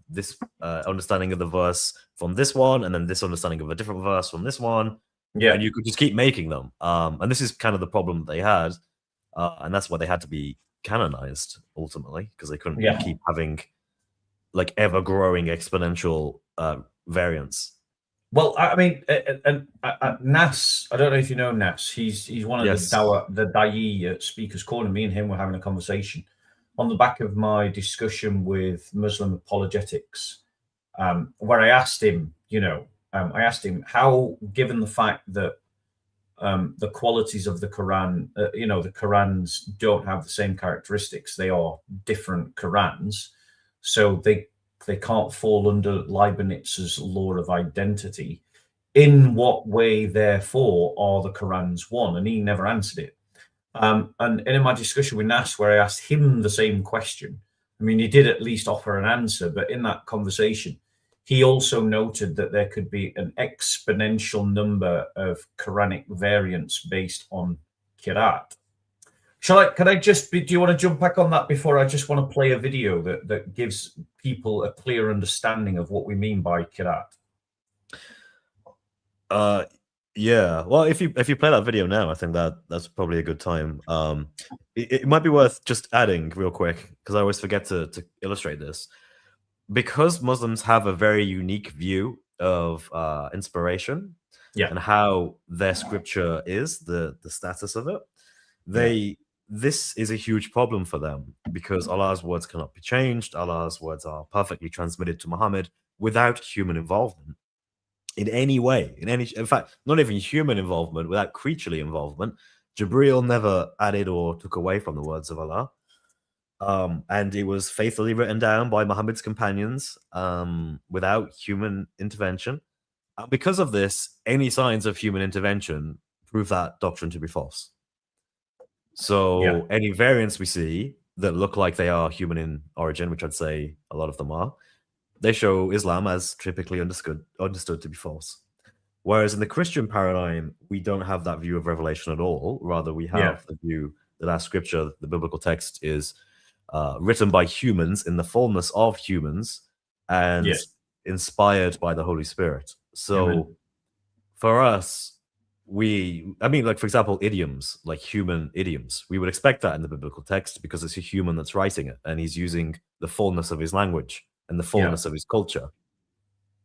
this understanding of the verse from this one, and then this understanding of a different verse from this one. Yeah. And you could just keep making them. And this is kind of the problem that they had. And that's why they had to be canonized ultimately, because they couldn't keep having like ever growing exponential variants. Well, I mean, Nas, I don't know if you know Nas. He's one of the Da'i speakers corner. Me and him were having a conversation on the back of my discussion with Muslim Apologetics, where I asked him, how, given the fact that the qualities of the Quran, the Qurans don't have the same characteristics. They are different Qurans. So they they can't fall under Leibniz's law of identity. In what way, therefore, are the Qurans one? And he never answered it. And in my discussion with Nas, where I asked him the same question, I mean, he did at least offer an answer, but in that conversation, he also noted that there could be an exponential number of Quranic variants based on Qira'at. Can I just do you want to jump back on that before I just want to play a video that gives people a clear understanding of what we mean by Qira'at? Yeah. Well, if you play that video now, I think that's probably a good time. It might be worth just adding real quick, because I always forget to illustrate this. Because Muslims have a very unique view of inspiration, and how their scripture is, the status of it, this is a huge problem for them, because Allah's words cannot be changed. Allah's words are perfectly transmitted to Muhammad without human involvement in any way. In fact, not even human involvement, without creaturely involvement. Jibreel never added or took away from the words of Allah. And it was faithfully written down by Muhammad's companions without human intervention. Because of this, any signs of human intervention prove that doctrine to be false. So any variants we see that look like they are human in origin, which I'd say a lot of them are, they show Islam as typically understood to be false. Whereas in the Christian paradigm, we don't have that view of revelation at all. Rather, we have the view that our scripture, the biblical text, is written by humans in the fullness of humans and inspired by the Holy Spirit. So for us, like, for example, idioms, like human idioms, we would expect that in the biblical text because it's a human that's writing it, and he's using the fullness of his language and the fullness of his culture.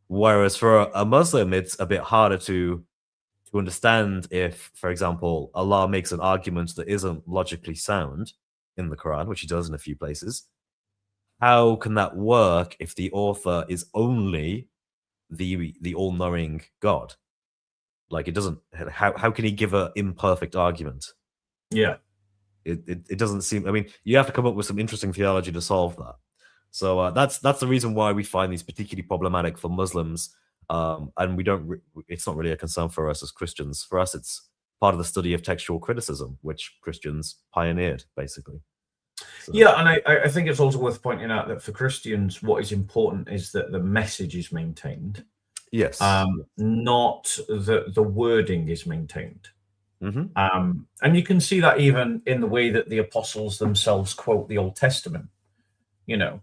Whereas for a Muslim, it's a bit harder to understand if, for example, Allah makes an argument that isn't logically sound in the Quran, which he does in a few places. How can that work if the author is only the all-knowing God? Like, it doesn't. How can he give an imperfect argument? It doesn't seem. I mean, you have to come up with some interesting theology to solve that. So that's the reason why we find these particularly problematic for Muslims, and we don't. It's not really a concern for us as Christians. For us, it's part of the study of textual criticism, which Christians pioneered, basically. So. Yeah, and I think it's also worth pointing out that for Christians, what is important is that the message is maintained. Yes. Not that the wording is maintained. Mm-hmm. And you can see that even in the way that the apostles themselves quote the Old Testament. You know,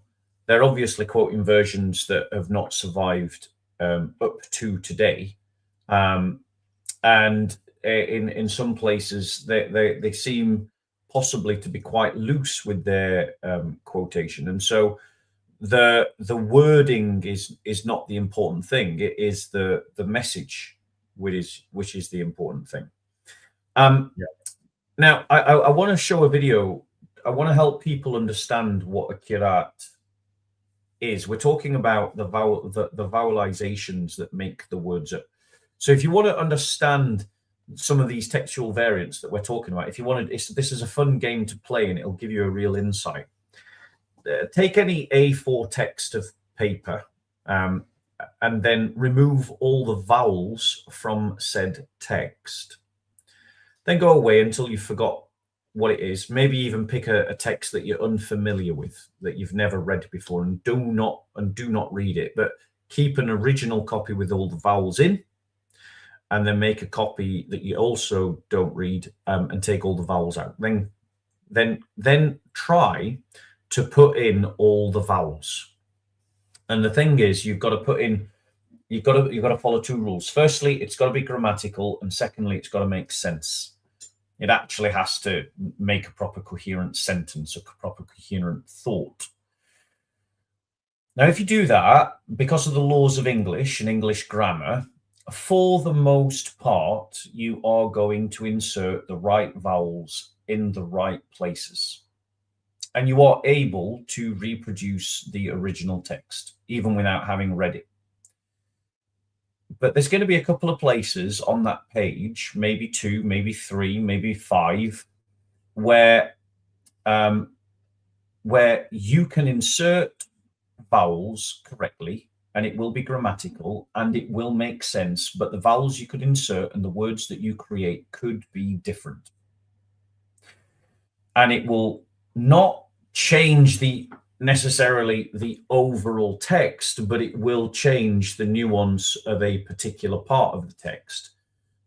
they're obviously quoting versions that have not survived up to today. And in some places, they seem possibly to be quite loose with their quotation. And so the wording is not the important thing. It is the message which is the important thing. Now I want to show a video. I want to help people understand what a qira'at is. We're talking about the vowelizations that make the words up. So if you want to understand some of these textual variants that we're talking about, if you want to, this is a fun game to play and it'll give you a real insight. Take any A4 text of paper and then remove all the vowels from said text. Then go away until you forgot what it is. Maybe even pick a text that you're unfamiliar with, that you've never read before, and do not read it. But keep an original copy with all the vowels in, and then make a copy that you also don't read and take all the vowels out. Then try to put in all the vowels. And the thing is, you've got to follow two rules. Firstly, it's got to be grammatical, and secondly, it's got to make sense. It actually has to make a proper coherent sentence, a proper coherent thought. Now, if you do that, because of the laws of English and English grammar, for the most part, you are going to insert the right vowels in the right places. And you are able to reproduce the original text, even without having read it. But there's going to be a couple of places on that page, maybe 2, maybe 3, maybe 5, where you can insert vowels correctly, and it will be grammatical, and it will make sense, but the vowels you could insert and the words that you create could be different. And it will not change necessarily the overall text, but it will change the nuance of a particular part of the text.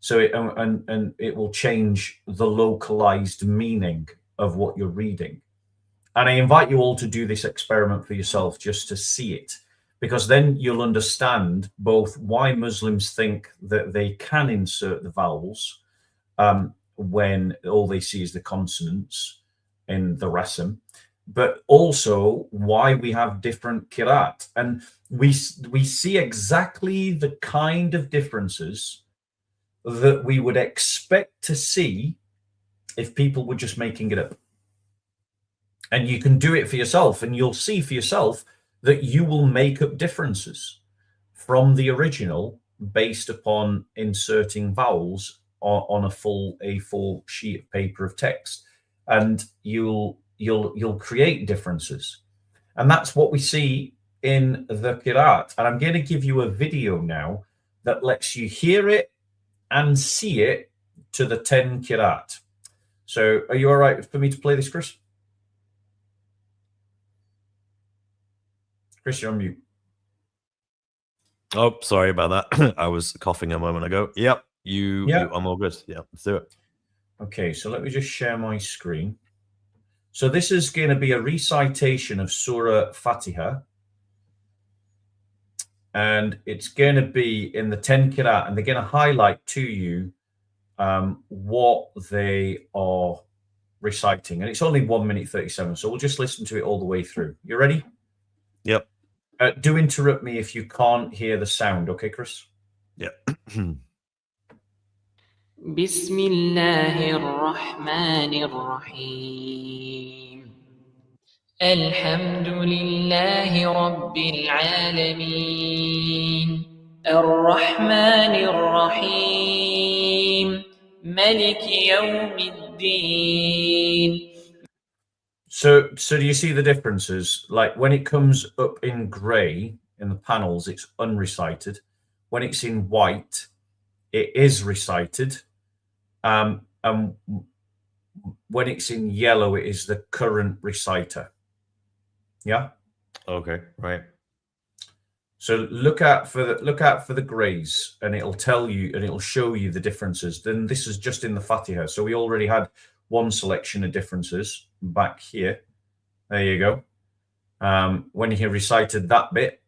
So it will change the localized meaning of what you're reading. And I invite you all to do this experiment for yourself, just to see it, because then you'll understand both why Muslims think that they can insert the vowels when all they see is the consonants in the rasm, but also why we have different qira'at. And we see exactly the kind of differences that we would expect to see if people were just making it up. And you can do it for yourself, and you'll see for yourself that you will make up differences from the original based upon inserting vowels on a full A4 sheet of paper of text, and you'll create differences. And that's what we see in the Qira'at. And I'm going to give you a video now that lets you hear it and see it to the 10 Qira'at. So are you all right for me to play this, Chris? Chris, you're on mute. Oh, sorry about that. I was coughing a moment ago. Yep, I'm all good. Yeah, let's do it. Okay, so let me just share my screen. So this is going to be a recitation of Surah Fatiha. And it's going to be in the 10 Qira'at, and they're going to highlight to you what they are reciting. And it's only 1 minute 37, so we'll just listen to it all the way through. You ready? Yep. Do interrupt me if you can't hear the sound, okay, Chris? Yep. بسم الله الرحمن الرحيم الحمد لله رب العالمين الرحمن الرحيم ملك يوم الدين. So do you see the differences? Like when it comes up in grey in the panels, it's unrecited. When it's in white, it is recited. And when it's in yellow, it is the current reciter. Yeah. Okay. Right. So look out for the greys, and it'll tell you, and it'll show you the differences. Then this is just in the Fatiha. So we already had one selection of differences back here. There you go. When he recited that bit,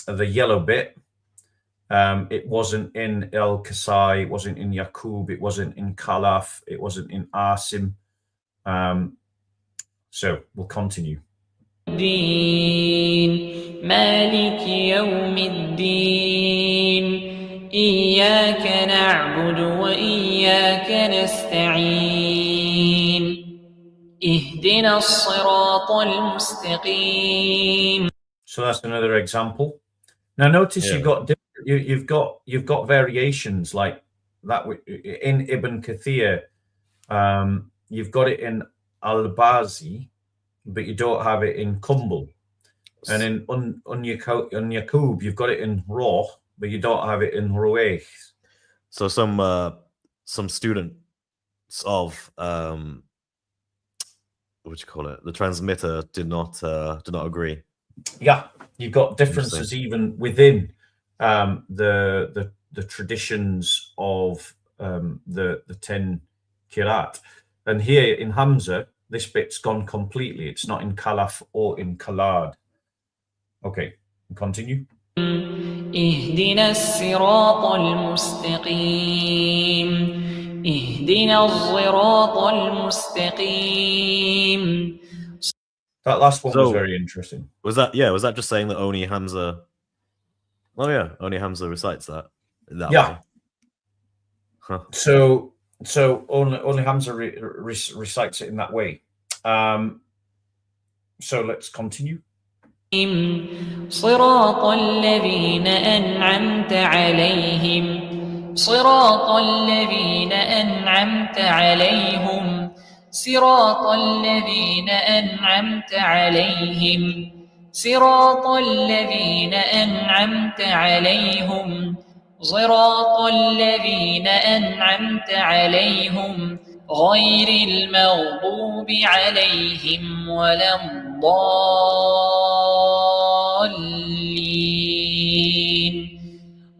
the yellow bit, it wasn't in Al-Kasai, it wasn't in Yaqub, it wasn't in Khalaf, it wasn't in Asim. So we'll continue. مالك يوم الدين إياك نعبد وإياك نستعين اهدنا الصراط المستقيم. So that's another example. Now notice you've got variations like that in Ibn Kathir. You've got it in Al-Bazi, but you don't have it in Kumbul. And in on Yaqub, you've got it in Roh, but you don't have it in Ruwayh. So some students of what do you call it? The transmitter did not agree. Yeah, you've got differences even within the traditions of the 10 Qira'at. And here in Hamza, this bit's gone completely. It's not in Khalaf or in Khalad. Okay, continue. اهدنا الصراط المستقيم اهدنا الصراط المستقيم. That last one was very interesting. Was that just saying that only Hamza? Oh yeah, only Hamza recites that. Yeah. Way. Huh. So only Hamza recites it in that way. So let's continue. صراط الذين أنعمت عليهم صراط الذين أنعمت عليهم صراط الذين أنعمت عليهم صراط الذين أنعمت عليهم صراط الذين أنعمت عليهم غير المغضوب عليهم ولا الضالين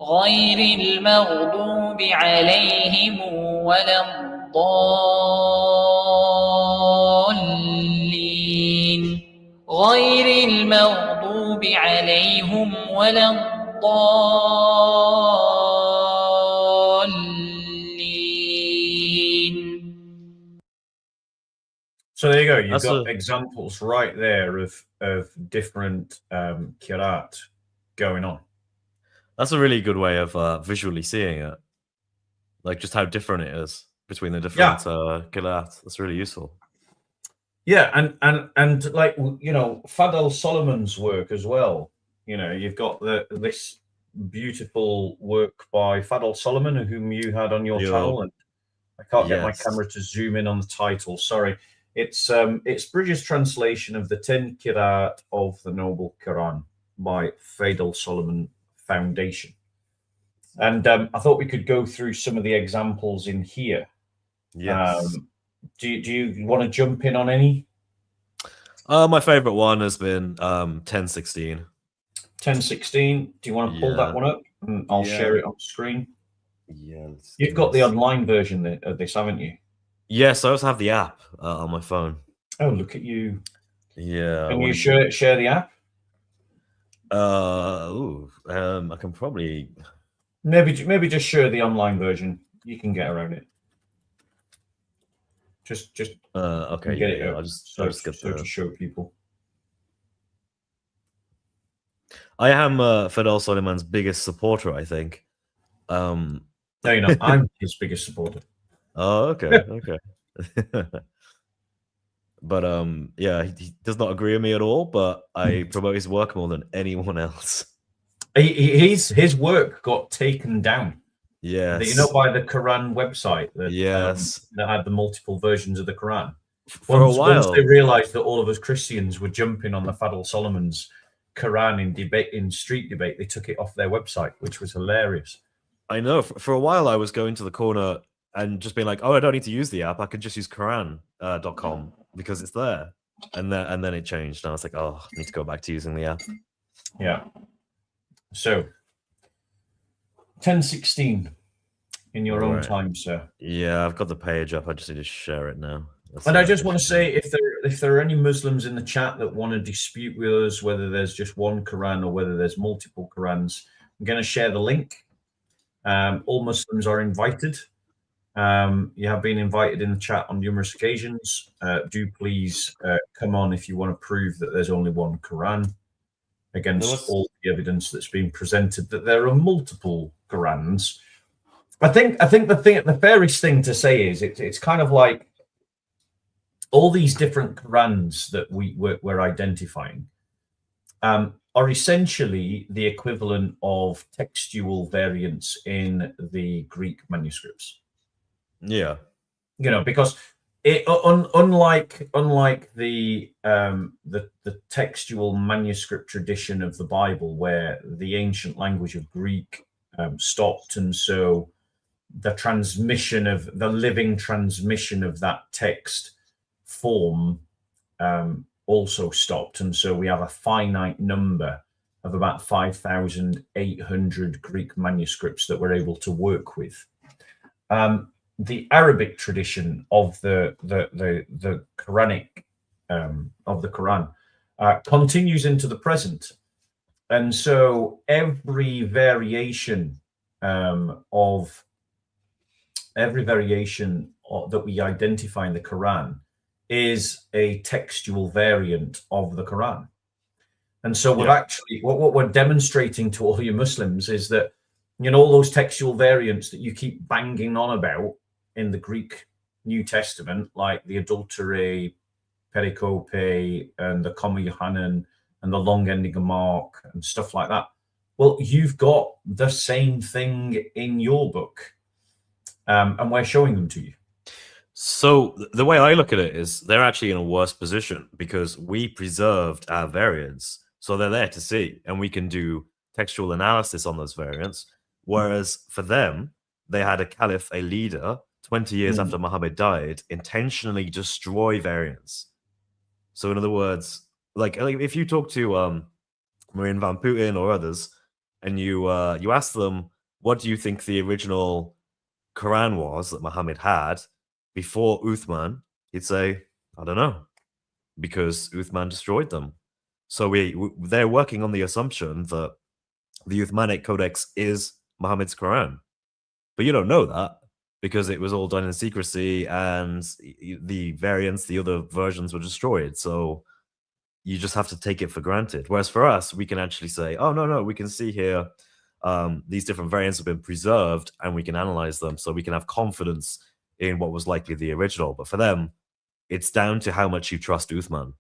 غير المغضوب عليهم ولا الضالين غير المغضوب عليهم ولا الضالين. So there you go. You've got examples right there of different qira'at going on. That's a really good way of visually seeing it, like just how different it is between the different qira'at. That's really useful. Yeah, and like, you know, Fadel Solomon's work as well. You know, you've got this beautiful work by Fadel Solomon, whom you had on your channel, and I can't get my camera to zoom in on the title. Sorry, it's British translation of the 10 Qira'at of the Noble Quran by Fadel Solomon Foundation, and I thought we could go through some of the examples in here. Yes. Do you want to jump in on any? My favorite one has been 1016. 1016. Do you want to pull that one up? And I'll share it on screen. Yeah. You've got the online version of this, haven't you? Yes, I also have the app on my phone. Oh, look at you. Yeah. Can you share the app? I can probably maybe just share the online version. You can get around it. Just okay. Get it I'll out. just get to show people. I am Fadel Solomon's biggest supporter, I think. No, you're not. I'm his biggest supporter. Oh, okay, okay. But yeah, he does not agree with me at all. But I promote his work more than anyone else. His work got taken down. Yes. You know, by the Quran website that that had the multiple versions of the Quran. For a while, once they realized that all of us Christians were jumping on the Fadel Solomon's Quran in street debate, they took it off their website, which was hilarious. I know. For a while, I was going to the corner and just being like, "Oh, I don't need to use the app. I could just use Quran.com because it's there." And then it changed, and I was like, "Oh, I need to go back to using the app." Yeah. So 1016 in your own time, sir. Yeah, I've got the page up. I just need to share it now. And I just want to say, if there are any Muslims in the chat that want to dispute with us whether there's just one Quran or whether there's multiple Qurans, I'm going to share the link. All Muslims are invited. You have been invited in the chat on numerous occasions. Do please come on if you want to prove that there's only one Quran against all the evidence that's been presented that there are multiple Qurans. I think the fairest thing to say is it's kind of like all these different Qurans that we're identifying are essentially the equivalent of textual variants in the Greek manuscripts. Yeah, you know, because unlike the textual manuscript tradition of the Bible, where the ancient language of Greek stopped, and so the living transmission of that text form also stopped, and so we have a finite number of about 5,800 Greek manuscripts that we're able to work with. The Arabic tradition of the Quranic of the Quran continues into the present, and so every variation that we identify in the Quran is a textual variant of the Quran. And so we're actually what we're demonstrating to all you Muslims is that, you know, all those textual variants that you keep banging on about in the Greek New Testament, like the adultery, pericope, and the comma Yohanan, and the long ending of Mark, and stuff like that. Well, you've got the same thing in your book, and we're showing them to you. So the way I look at it is they're actually in a worse position because we preserved our variants. So they're there to see, and we can do textual analysis on those variants. Whereas for them, they had a caliph, a leader, 20 years after Muhammad died, intentionally destroy variants. So in other words, like if you talk to Marine van Putin or others, and you ask them, what do you think the original Quran was that Muhammad had before Uthman? He'd say, I don't know, because Uthman destroyed them. So they're working on the assumption that the Uthmanic Codex is Muhammad's Quran. But you don't know that because it was all done in secrecy and the variants, the other versions were destroyed. So you just have to take it for granted. Whereas for us, we can actually say, oh, no, we can see here these different variants have been preserved and we can analyze them. So we can have confidence in what was likely the original. But for them, it's down to how much you trust Uthman.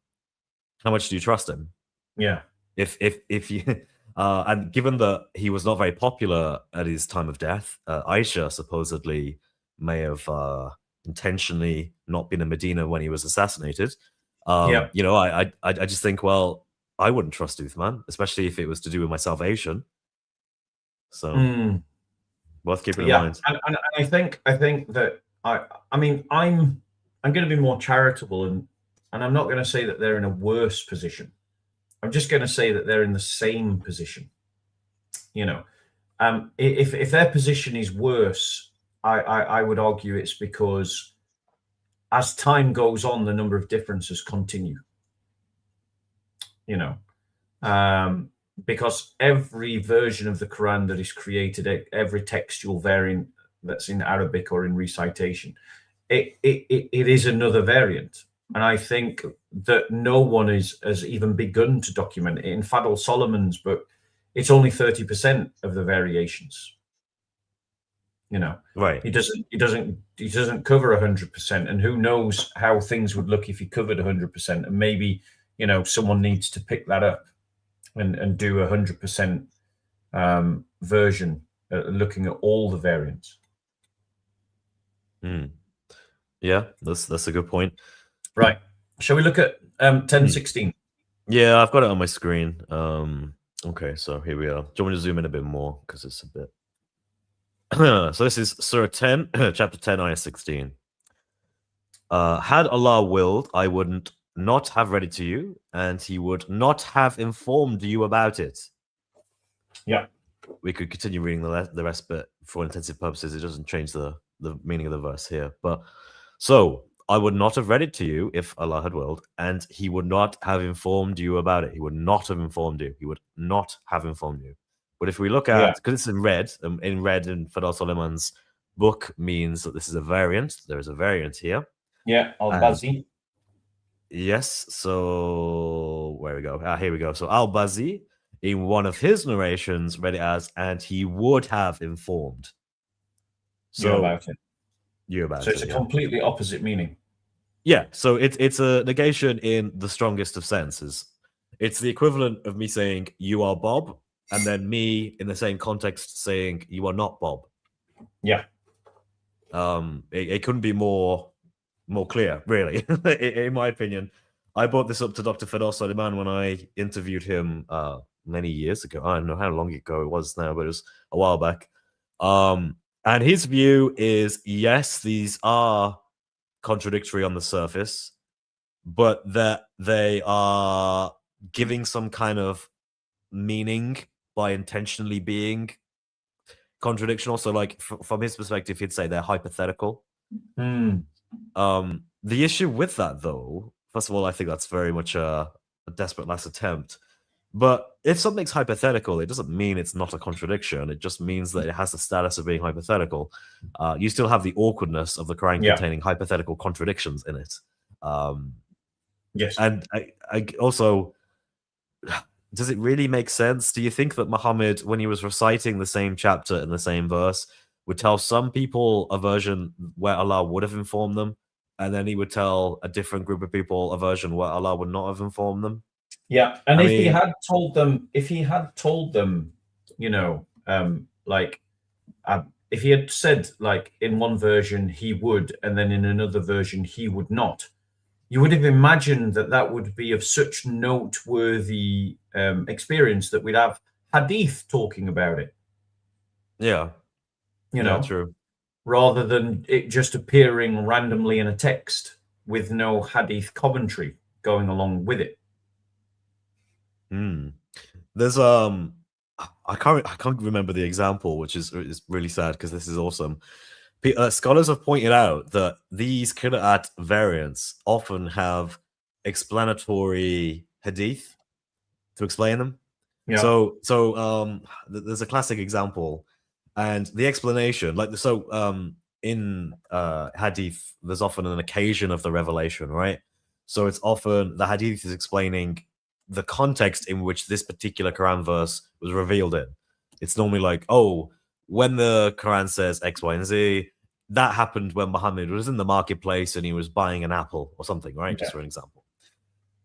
How much do you trust him? Yeah. If you and given that he was not very popular at his time of death, Aisha supposedly may have intentionally not been in Medina when he was assassinated. You know, I just think, well, I wouldn't trust Uthman, especially if it was to do with my salvation. So worth keeping in mind. And I think that I mean I'm going to be more charitable and I'm not going to say that they're in a worse position. I'm just going to say that they're in the same position. You know, if their position is worse, I would argue it's because as time goes on, the number of differences continue. You know, because every version of the Quran that is created, every textual variant that's in Arabic or in recitation, it is another variant. And I think that no one has even begun to document it. In Fadel Solomon's book, it's only 30% of the variations. You know, right? He doesn't cover 100%, and who knows how things would look if he covered 100%. And maybe, you know, someone needs to pick that up and do 100% version, looking at all the variants. Yeah, that's a good point. Right. Shall we look at 1016? Yeah, I've got it on my screen. Okay, so here we are. Do you want me to zoom in a bit more? Because it's a bit... So this is Surah 10, chapter 10, ayah 16. Had Allah willed, I would not have read it to you, and he would not have informed you about it. Yeah. We could continue reading the rest, but for intensive purposes, it doesn't change the meaning of the verse here. But so I would not have read it to you if Allah had willed, and he would not have informed you about it. He would not have informed you. He would not have informed you. But if we look at, because it's in red in Fadel Solomon's book means that this is a variant. There is a variant here. Yeah, Al-Bazi. Yes, so where we go? Here we go. So Al-Bazi, in one of his narrations, read it as, and he would have informed. So about it. So it's a completely opposite meaning. Yeah, so it's a negation in the strongest of senses. It's the equivalent of me saying you are Bob, and then me in the same context saying you are not Bob. Yeah. It couldn't be more clear, really, in my opinion. I brought this up to Dr. Fadel Solomon when I interviewed him many years ago. I don't know how long ago it was now, but it was a while back. And his view is, yes, these are contradictory on the surface, but that they are giving some kind of meaning by intentionally being contradictional. So, like, from his perspective, he'd say they're hypothetical. The issue with that, though, first of all, I think that's very much a desperate last attempt. But if something's hypothetical, it doesn't mean it's not a contradiction. It just means that it has the status of being hypothetical. You still have the awkwardness of the Quran containing hypothetical contradictions in it. Yes. And I also, does it really make sense? Do you think that Muhammad, when he was reciting the same chapter in the same verse, would tell some people a version where Allah would have informed them, and then he would tell a different group of people a version where Allah would not have informed them? Yeah, and if he had told them, you know, if he had said, like, in one version he would, and then in another version he would not, you would have imagined that that would be of such noteworthy experience that we'd have Hadith talking about it. Yeah. You know, true. Rather than it just appearing randomly in a text with no Hadith commentary going along with it. There's I can't remember the example, which is really sad because this is awesome. Scholars have pointed out that these Qira'at variants often have explanatory hadith to explain them. Yeah. So there's a classic example, and the explanation, in hadith, there's often an occasion of the revelation, right? So it's often the hadith is explaining the context in which this particular Quran verse was revealed in. It's normally like, oh, when the Quran says X, Y, and Z, that happened when Muhammad was in the marketplace and he was buying an apple or something, right? Okay. Just for an example.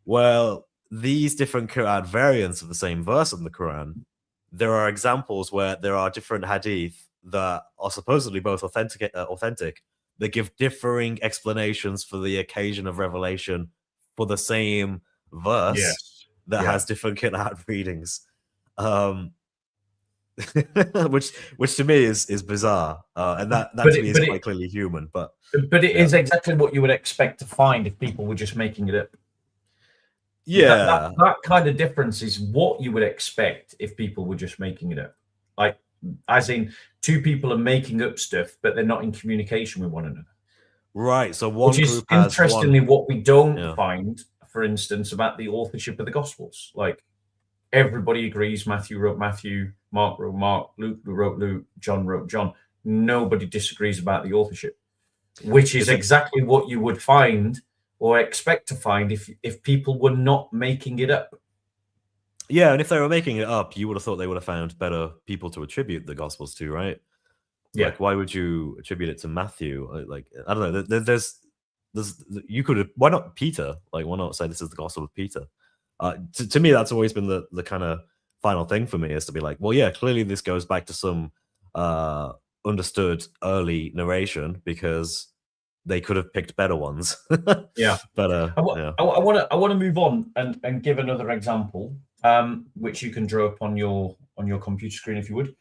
Well, these different Qira'at variants of the same verse in the Quran, there are examples where there are different hadith that are supposedly both authentic, that give differing explanations for the occasion of revelation for the same verse that has different Qira'at readings. Which to me is bizarre, and that to me is quite clearly human. But it is exactly what you would expect to find if people were just making it up. Yeah, that kind of difference is what you would expect if people were just making it up. Like, as in, two people are making up stuff, but they're not in communication with one another. Right. So one which group is interestingly what we don't Yeah. find, for instance, about the authorship of the Gospels. Like, everybody agrees Matthew wrote Matthew, Mark wrote Mark, Luke wrote Luke, John wrote John. Nobody disagrees about the authorship, which is exactly what you would find or expect to find if people were not making it up. Yeah, and if they were making it up, you would have thought they would have found better people to attribute the Gospels to, right? Yeah. Like, why would you attribute it to Matthew? Like, I don't know. There's you could have. Why not Peter? Like, why not say this is the Gospel of Peter? To me, that's always been the kind of final thing for me, is to be like, well, yeah, clearly this goes back to some understood early narration, because they could have picked better ones. Yeah. But I want to move on and give another example, which you can draw up on your computer screen if you would.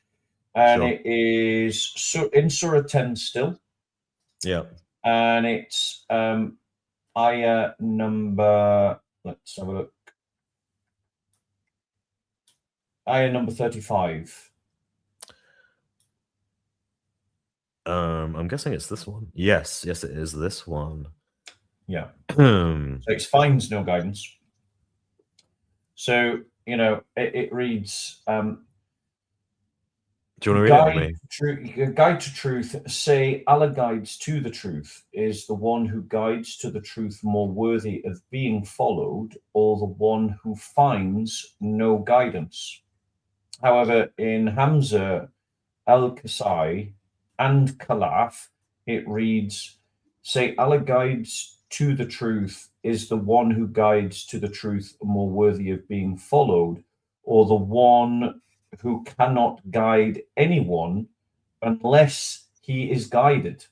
And Sure. it is in Surah 10 still. Yeah. And it's ayah number, let's have a look. Ayah number 35. I'm guessing it's this one. Yes, it is this one. Yeah. So it finds no guidance. So, it reads, do you want to read it with me? Guide to truth, say Allah guides to the truth. Is the one who guides to the truth more worthy of being followed, or the one who finds no guidance? However, in Hamza, Al-Kasai, and Khalaf, it reads, say Allah guides to the truth. Is the one who guides to the truth more worthy of being followed, or the one who cannot guide anyone unless he is guided?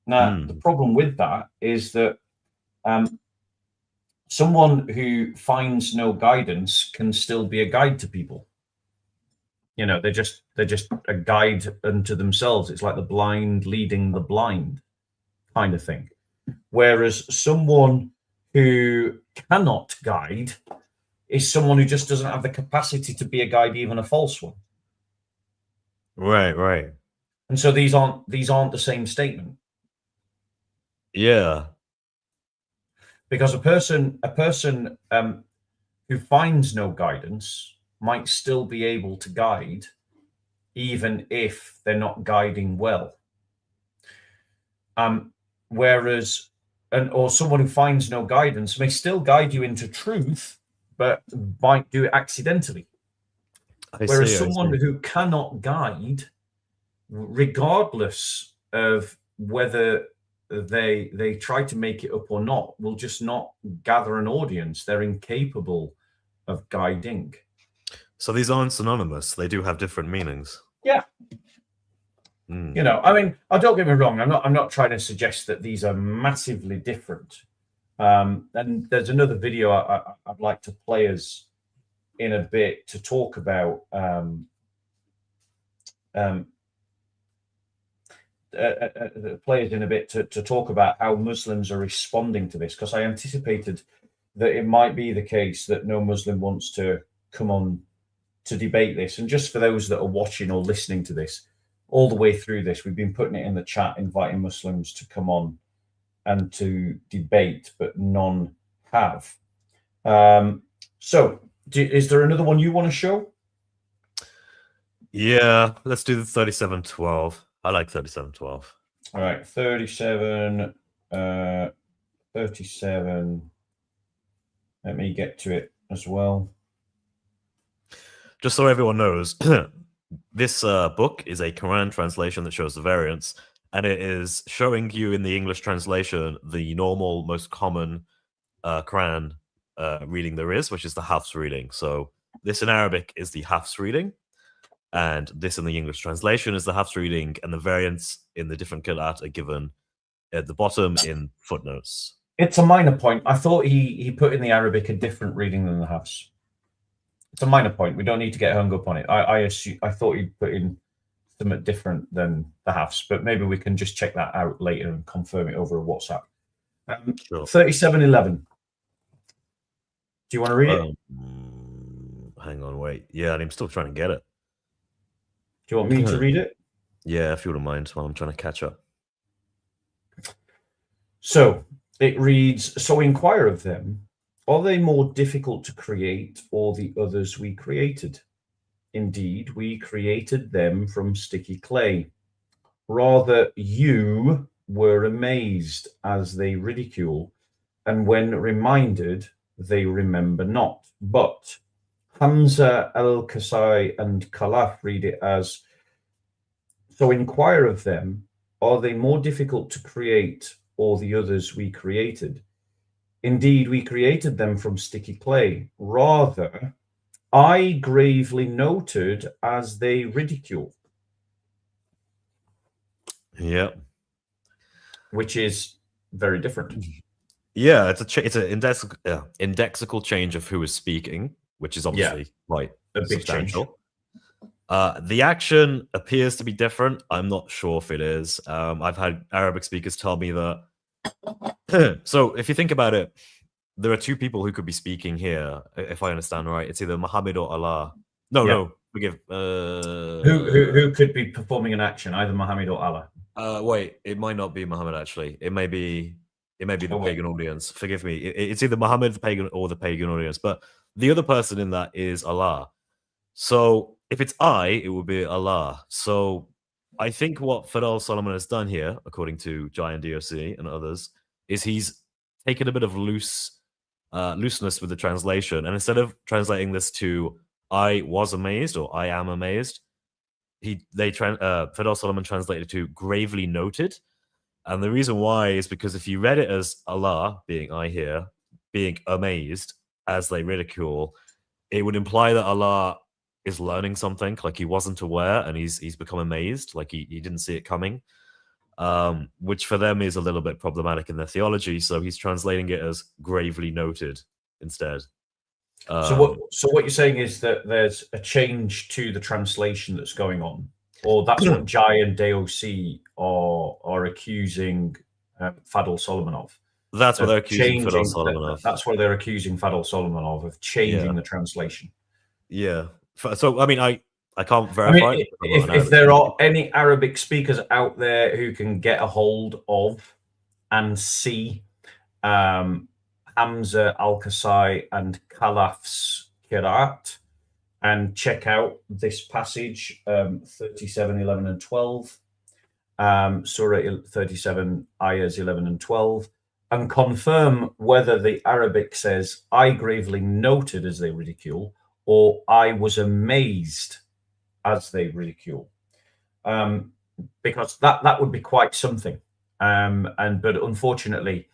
Now, the problem with that is that someone who finds no guidance can still be a guide to people. They're just a guide unto themselves. It's like the blind leading the blind kind of thing. Whereas someone who cannot guide is someone who just doesn't have the capacity to be a guide, even a false one. Right. And so these aren't the same statement. Yeah. Because a person who finds no guidance might still be able to guide, even if they're not guiding well. Whereas, or someone who finds no guidance may still guide you into truth, but might do it accidentally. Whereas someone who cannot guide, regardless of whether they try to make it up or not, will just not gather an audience. They're incapable of guiding. So these aren't synonymous. They do have different meanings. Yeah. I mean, don't get me wrong. I'm not trying to suggest that these are massively different. And there's another video I'd like to play us in a bit to talk about players in a bit to talk about how Muslims are responding to this, because I anticipated that it might be the case that no Muslim wants to come on to debate this. And just for those that are watching or listening to this, all the way through this, we've been putting it in the chat, inviting Muslims to come on and to debate, but none have. So is there another one you want to show? Yeah, let's do the 3712. I like 3712. All right, 37. Let me get to it as well. Just so everyone knows, this book is a Quran translation that shows the variants, and it is showing you in the English translation the normal, most common Quran reading there is, which is the Hafs reading. So this in Arabic is the Hafs reading, and this in the English translation is the Hafs reading, and the variants in the different Qira'at are given at the bottom in footnotes. It's a minor point. I thought he put in the Arabic a different reading than the Hafs. It's a minor point. We don't need to get hung up on it. I thought he put in something different than the Hafs, but maybe we can just check that out later and confirm it over WhatsApp. Sure. 3711. Do you want to read it? Hang on, wait. Yeah, I'm still trying to get it. Do you want me to read it? Yeah, if you wouldn't mind, while I'm trying to catch up. So it reads, so inquire of them, are they more difficult to create or the others we created? Indeed, we created them from sticky clay. Rather, you were amazed as they ridicule, and when reminded, they remember not. But Hamza, Al-Kasai, and Khalaf read it as, so inquire of them, are they more difficult to create or the others we created? Indeed, we created them from sticky clay. Rather, I gravely noted as they ridicule. Yeah. Which is very different. Yeah, it's an indexical change of who is speaking, which is obviously quite a big change. The action appears to be different. I'm not sure if it is. I've had Arabic speakers tell me that. So if you think about it, there are two people who could be speaking here, if I understand right. It's either Muhammad or Allah. No, forgive. Who could be performing an action, either Muhammad or Allah? Wait, it might not be Muhammad actually. It may be the pagan audience. Forgive me. It's either Muhammad the pagan or the pagan audience, but the other person in that is Allah. So if it's it would be Allah. So I think what Fadel Solomon has done here, according to Giant DOC and others, is he's taken a bit of looseness with the translation, and instead of translating this to "I was amazed" or "I am amazed," Fadel Solomon translated to "gravely noted." And the reason why is because if you read it as Allah, being I here, being amazed as they ridicule, it would imply that Allah is learning something, like he wasn't aware and he's become amazed, like he didn't see it coming, which for them is a little bit problematic in their theology. So he's translating it as gravely noted instead. So what you're saying is that there's a change to the translation that's going on, or that's what Jai and DOC are accusing Fadel Solomon of. That's what they're accusing Fadel Solomon of. That's what they're accusing Fadel Solomon of changing the translation. Yeah. So I mean, I can't verify. I mean, if there are any Arabic speakers out there who can get a hold of and see Hamza, Al-Kasai, and Khalaf's Qira'at, and check out this passage, 37, 11, and 12, Surah 37, ayahs 11 and 12, and confirm whether the Arabic says, I gravely noted as they ridicule, or I was amazed as they ridicule. Because that would be quite something. But unfortunately,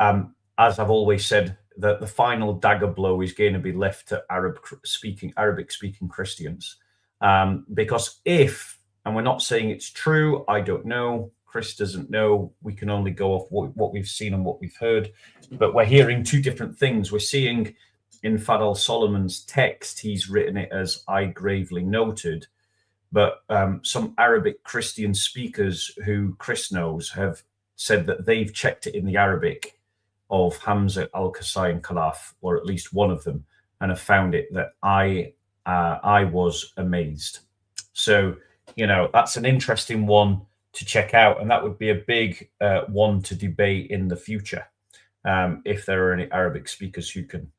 as I've always said, that the final dagger blow is going to be left to Arabic-speaking Christians. Because if, and we're not saying it's true, I don't know, Chris doesn't know. We can only go off what we've seen and what we've heard. But we're hearing two different things. We're seeing in Fadel Solomon's text, he's written it as I gravely noted. But some Arabic Christian speakers who Chris knows have said that they've checked it in the Arabic of Hamza, Al-Kasai, and Khalaf, or at least one of them, and have found it that I was amazed. So, that's an interesting one to check out, and that would be a big one to debate in the future if there are any Arabic speakers who can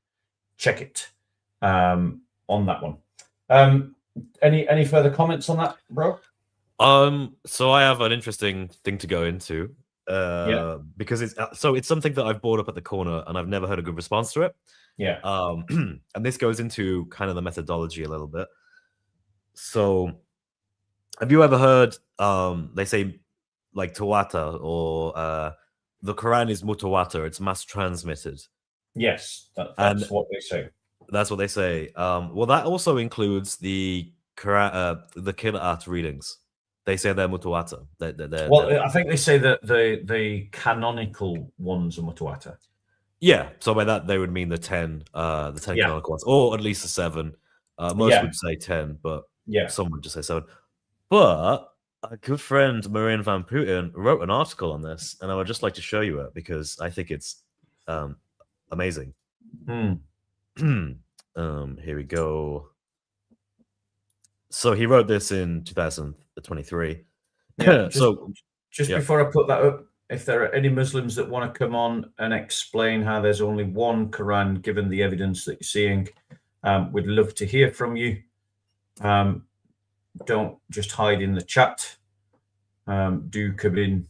check it on that one. Any further comments on that, bro? So I have an interesting thing to go into because it's something that I've brought up at the corner and I've never heard a good response to it. Yeah. And this goes into kind of the methodology a little bit. So have you ever heard they say like Tawatur or the Quran is mutawatir, it's mass transmitted? Yes, that's what they say. That's what they say. Well, that also includes the Qira'at readings. They say they're mutawatir. I think they say that the canonical ones are mutawatir. Yeah, so by that they would mean the 10 canonical ones, or at least the 7. Most would say 10, but some would just say 7. But a good friend, Marian van Putten, wrote an article on this, and I would just like to show you it because I think it's amazing. Here we go. So he wrote this in 2023. Before I put that up, if there are any Muslims that want to come on and explain how there's only one Quran given the evidence that you're seeing, we'd love to hear from you. Don't just hide in the chat. Do come in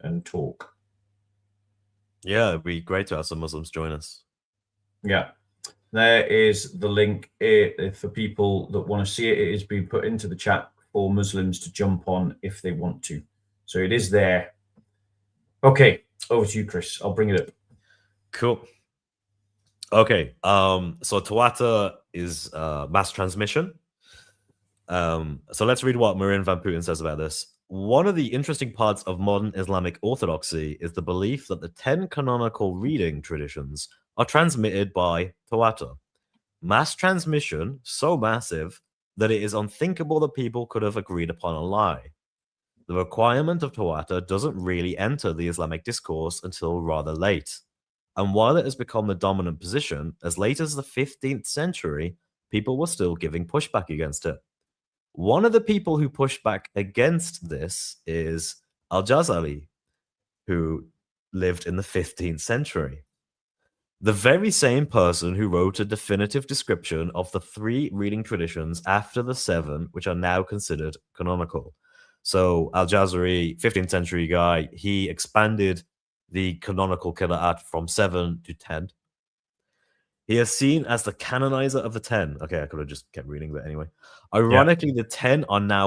and talk. Yeah, it'd be great to have some Muslims join us. Yeah. There is the link for people that want to see it. It has been put into the chat for Muslims to jump on if they want to. So it is there. Okay, over to you, Chris. I'll bring it up. Cool. Okay. So Tawatur is mass transmission. So let's read what Marian van Putten says about this. One of the interesting parts of modern Islamic orthodoxy is the belief that the 10 canonical reading traditions are transmitted by Tawatur. Mass transmission so massive that it is unthinkable that people could have agreed upon a lie. The requirement of Tawatur doesn't really enter the Islamic discourse until rather late. And while it has become the dominant position, as late as the 15th century, people were still giving pushback against it. One of the people who pushed back against this is Al-Jazari, who lived in the 15th century. The very same person who wrote a definitive description of the 3 reading traditions after the 7, which are now considered canonical. So Al-Jazari, 15th century guy, he expanded the canonical Qira'at from 7 to 10. He is seen as the canonizer of the 10. Okay, I could have just kept reading, but anyway. Ironically, the 10 are now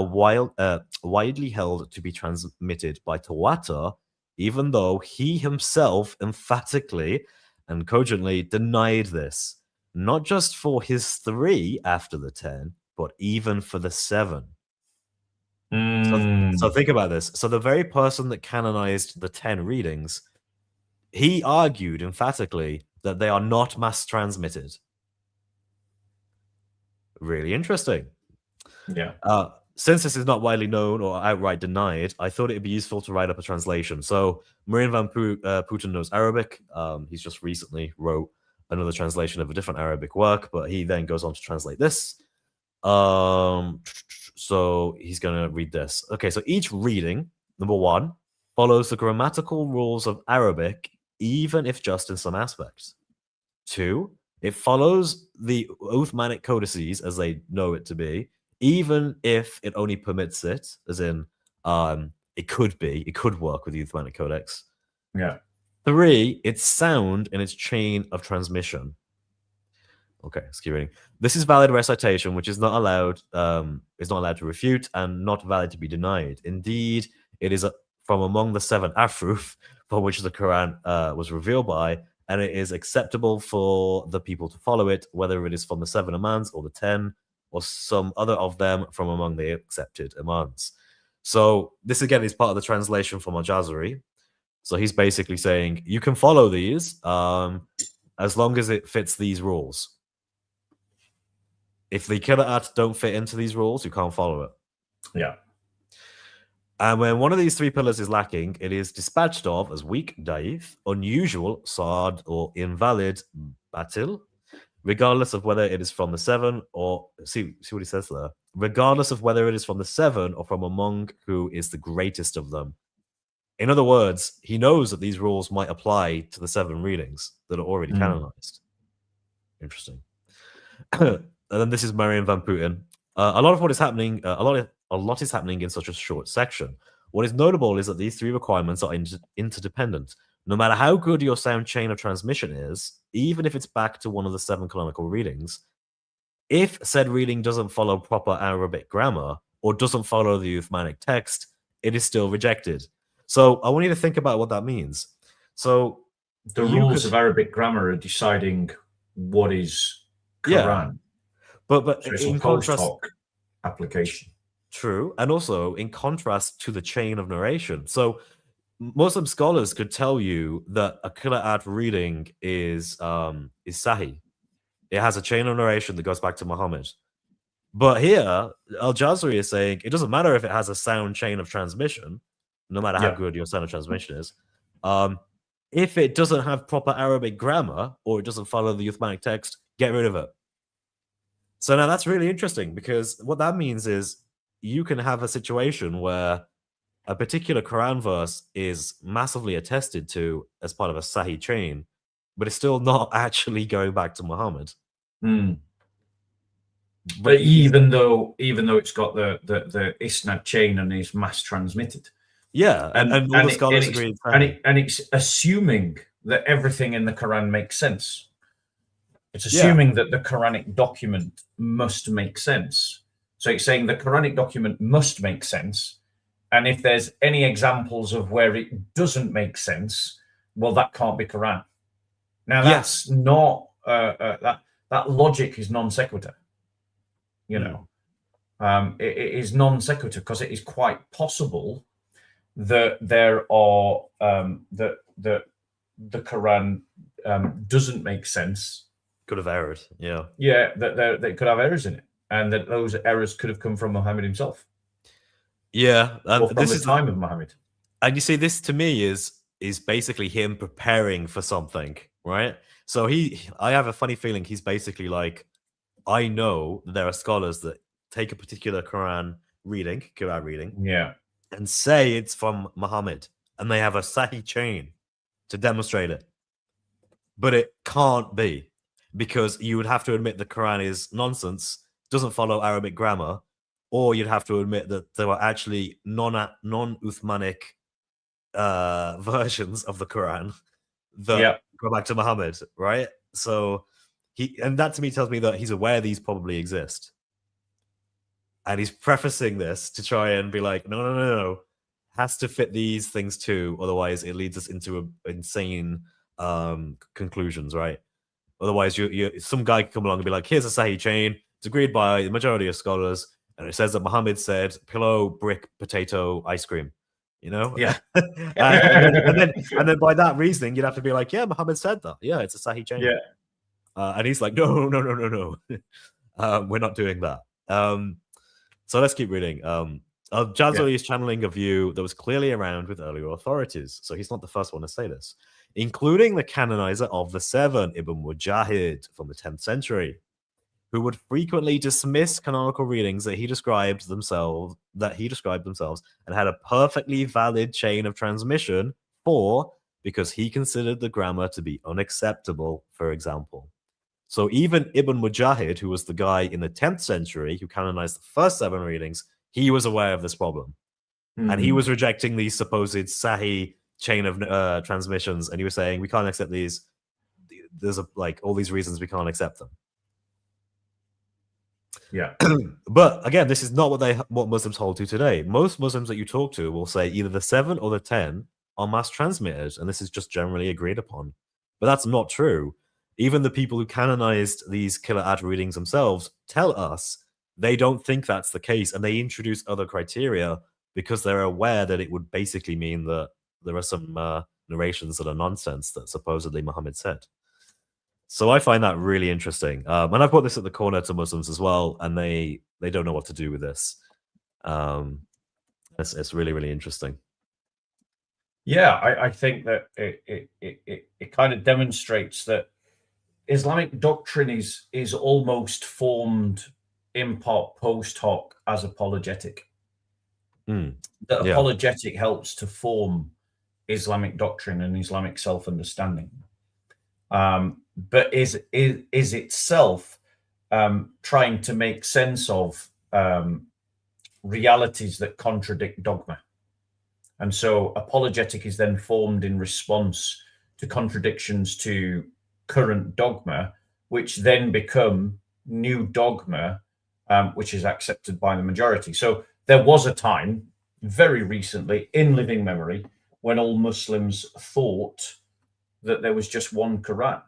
widely held to be transmitted by Tawatur, even though he himself emphatically and cogently denied this, not just for his 3 after the 10, but even for the 7. So think about this. So the very person that canonized the 10 readings, he argued emphatically that they are not mass transmitted. Really interesting. Yeah. Since this is not widely known or outright denied, I thought it'd be useful to write up a translation. So Marian van Putten knows Arabic. He's just recently wrote another translation of a different Arabic work, but he then goes on to translate this. So he's going to read this. Okay, so each reading, number 1, follows the grammatical rules of Arabic, even if just in some aspects. 2, it follows the Uthmanic codices as they know it to be, even if it only permits it, as in it could work with the Uthmanic Codex. Yeah. 3, it's sound in its chain of transmission. Okay, let's keep reading. This is valid recitation, which is not allowed to refute and not valid to be denied. Indeed, it is from among the 7 Ahruf for which the Quran was revealed by, and it is acceptable for the people to follow it, whether it is from the 7 Imams or the 10, or some other of them from among the accepted Imams. So this again is part of the translation from Al-Jazari. So he's basically saying you can follow these as long as it fits these rules. If the Qira'at don't fit into these rules, you can't follow it. Yeah. And when one of these three pillars is lacking, it is dispatched of as weak, daif, unusual, sad, or invalid, batil, regardless of whether it is from the seven or see what he says there. Regardless of whether it is from the seven or from among who is the greatest of them. In other words, he knows that these rules might apply to the seven readings that are already canonized. Interesting. And then this is Marian Van Putten. A lot of what is happening, a lot is happening in such a short section. What is notable is that these three requirements are interdependent. No matter how good your sound chain of transmission is, even if it's back to one of the seven canonical readings, if said reading doesn't follow proper Arabic grammar or doesn't follow the Uthmanic text, it is still rejected. So I want you to think about what that means. So the rules of Arabic grammar are deciding what is Quran. Yeah, but So it's in a contrast, post-hoc application. true, and also in contrast to the chain of narration. So Muslim scholars could tell you that a Qira'at reading is Sahih. It has a chain of narration that goes back to Muhammad. But here, Al-Jazari is saying it doesn't matter if it has a sound chain of transmission, no matter how good your sound of transmission is. If it doesn't have proper Arabic grammar or it doesn't follow the Uthmanic text, get rid of it. So now that's really interesting because what that means is you can have a situation where a particular Quran verse is massively attested to as part of a Sahih chain, but it's still not actually going back to Muhammad. But even though it's got the Isnad chain and is mass transmitted. Yeah, and all the scholars agree. And it's assuming that everything in the Quran makes sense. It's assuming that the Quranic document must make sense. So it's saying the Quranic document must make sense. And if there's any examples of where it doesn't make sense, well, that can't be Quran. Now, that's not, that logic is non sequitur. You know, it is non sequitur because it is quite possible that there are, that the Quran doesn't make sense. Could have erred, yeah, that they could have errors in it, and that those errors could have come from Muhammad himself. Yeah, or from the time of Muhammad. And you see, this to me is basically him preparing for something, right? So I have a funny feeling he's basically like, I know there are scholars that take a particular Quran reading, and say it's from Muhammad, and they have a Sahih chain to demonstrate it, but it can't be. Because you would have to admit the Quran is nonsense, doesn't follow Arabic grammar, or you'd have to admit that there are actually non-Uthmanic versions of the Quran that go back to Muhammad, right? So and that to me tells me that he's aware these probably exist. And he's prefacing this to try and be like, no. Has to fit these things too, otherwise it leads us into insane conclusions, right? Otherwise, some guy could come along and be like, here's a Sahih chain. It's agreed by the majority of scholars. And it says that Muhammad said, pillow, brick, potato, ice cream. You know? Yeah. and then by that reasoning, you'd have to be like, yeah, Muhammad said that. Yeah, it's a Sahih chain. Yeah. And he's like, no. We're not doing that. So let's keep reading. Al-Jazari is channeling a view that was clearly around with earlier authorities. So he's not the first one to say this. Including the canonizer of the seven, Ibn Mujahid, from the 10th century, who would frequently dismiss canonical readings that he described themselves and had a perfectly valid chain of transmission because he considered the grammar to be unacceptable, for example. So even Ibn Mujahid, who was the guy in the 10th century who canonized the first seven readings, he was aware of this problem. And he was rejecting these supposed Sahih chain of transmissions, and he was saying we can't accept these. There's all these reasons we can't accept them. Yeah. But again, this is not what Muslims hold to today. Most Muslims that you talk to will say either the 7 or the 10 are mass transmitted, and this is just generally agreed upon. But that's not true. Even the people who canonized these Qira'at readings themselves tell us they don't think that's the case, and they introduce other criteria because they're aware that it would basically mean that there are some narrations that are nonsense that supposedly Muhammad said. So I find that really interesting. And I've put this at the corner to Muslims as well, and they don't know what to do with this. It's really, really interesting. Yeah, I think that it kind of demonstrates that Islamic doctrine is almost formed in part post hoc as apologetic. That apologetic helps to form Islamic doctrine and Islamic self-understanding, but is itself trying to make sense of realities that contradict dogma. And so apologetic is then formed in response to contradictions to current dogma, which then become new dogma, which is accepted by the majority. So there was a time very recently in living memory when all Muslims thought that there was just one Quran,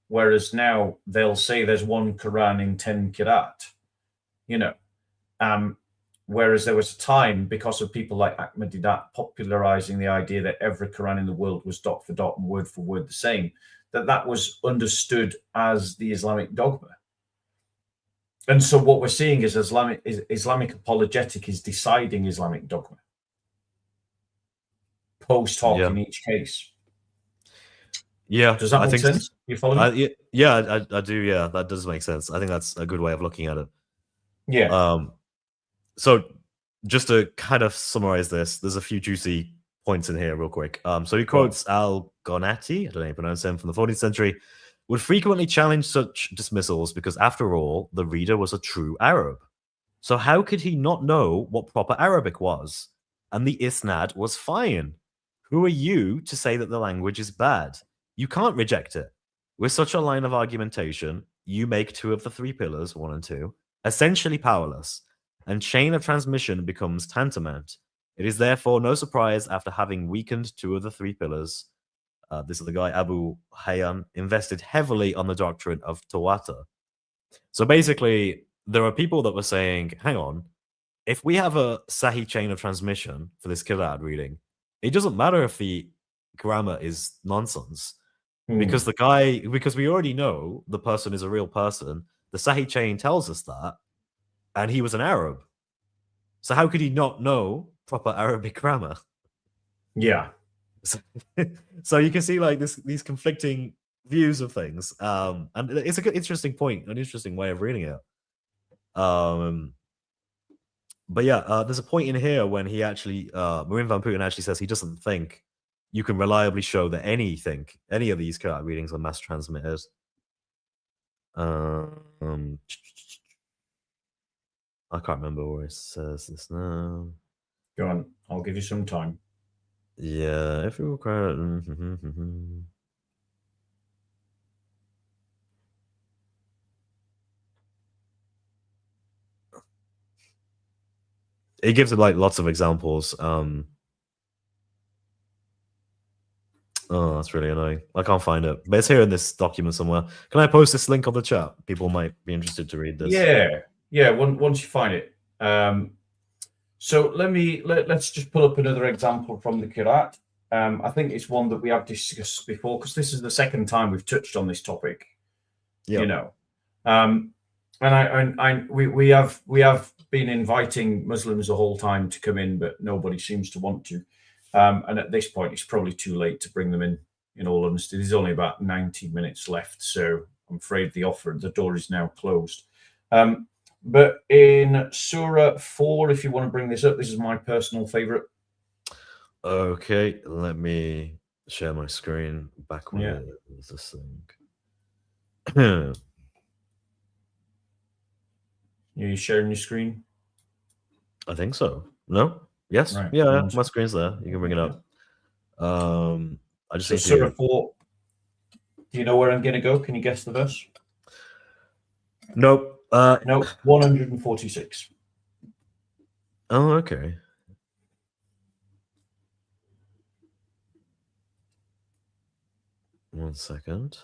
whereas now they'll say there's one Quran in 10 Qira'at, whereas there was a time, because of people like Ahmadiyyat popularizing the idea that every Quran in the world was dot for dot and word for word the same, that was understood as the Islamic dogma. And so what we're seeing is Islamic apologetic is deciding Islamic dogma post hoc in each case. Yeah. Does that make sense? You follow me? Yeah, I do. Yeah, that does make sense. I think that's a good way of looking at it. Yeah. So just to kind of summarize this, there's a few juicy points in here real quick. So he quotes Al-Ghanati, I don't know how you pronounce him, from the 14th century, would frequently challenge such dismissals because, after all, the reader was a true Arab. So how could he not know what proper Arabic was? And the isnad was fine. Who are you to say that the language is bad? You can't reject it. With such a line of argumentation, you make two of the three pillars, 1 and 2, essentially powerless, and chain of transmission becomes tantamount. It is therefore no surprise, after having weakened two of the three pillars, this is the guy Abu Hayyan, invested heavily on the doctrine of Tawatur. So basically, there are people that were saying, hang on, if we have a Sahih chain of transmission for this Qira'at reading, it doesn't matter if the grammar is nonsense, because we already know the person is a real person. The Sahih chain tells us that, and he was an Arab. So how could he not know proper Arabic grammar? Yeah. So you can see like these conflicting views of things. And it's a good, interesting point, an interesting way of reading it. But yeah, there's a point in here when he actually, Marin van Putten actually says he doesn't think you can reliably show that any of these Qira'at readings are mass transmitted. I can't remember where it says this now. Go on, I'll give you some time. Yeah, if you require it gives it like lots of examples. Oh, that's really annoying. I can't find it, but it's here in this document somewhere. Can I post this link on the chat? People might be interested to read this. Yeah. Once you find it. So let's just pull up another example from the Qira'at. I think it's one that we have discussed before, because this is the second time we've touched on this topic. Yeah. And we have been inviting Muslims the whole time to come in, but nobody seems to want to. And at this point, it's probably too late to bring them in all honesty. There's only about 90 minutes left, so I'm afraid the door is now closed. But in Surah 4, if you want to bring this up, this is my personal favorite. Okay, let me share my screen back with this thing. You're sharing your screen? I think so. No? Yes? Right. Yeah, my screen's there. You can bring it up. I just Surah 4. Do you know where I'm going to go? Can you guess the verse? Nope. No, 146. Oh, okay. One second.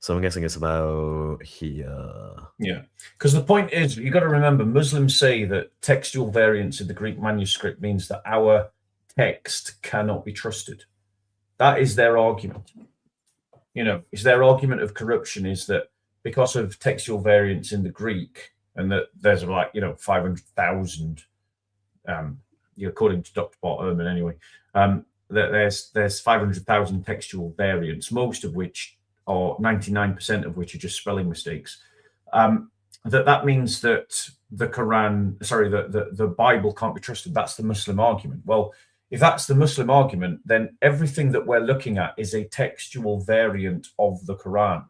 So I'm guessing it's about here. Yeah, because the point is, you've got to remember, Muslims say that textual variance in the Greek manuscript means that our text cannot be trusted. That is their argument. It's their argument of corruption is that because of textual variance in the Greek, and that there's 500,000, according to Dr. Paul Ehrman anyway, that there's 500,000 textual variants, most of which, or 99% of which, are just spelling mistakes. That means that the Quran, the Bible can't be trusted. That's the Muslim argument. Well, if that's the Muslim argument, then everything that we're looking at is a textual variant of the Quran.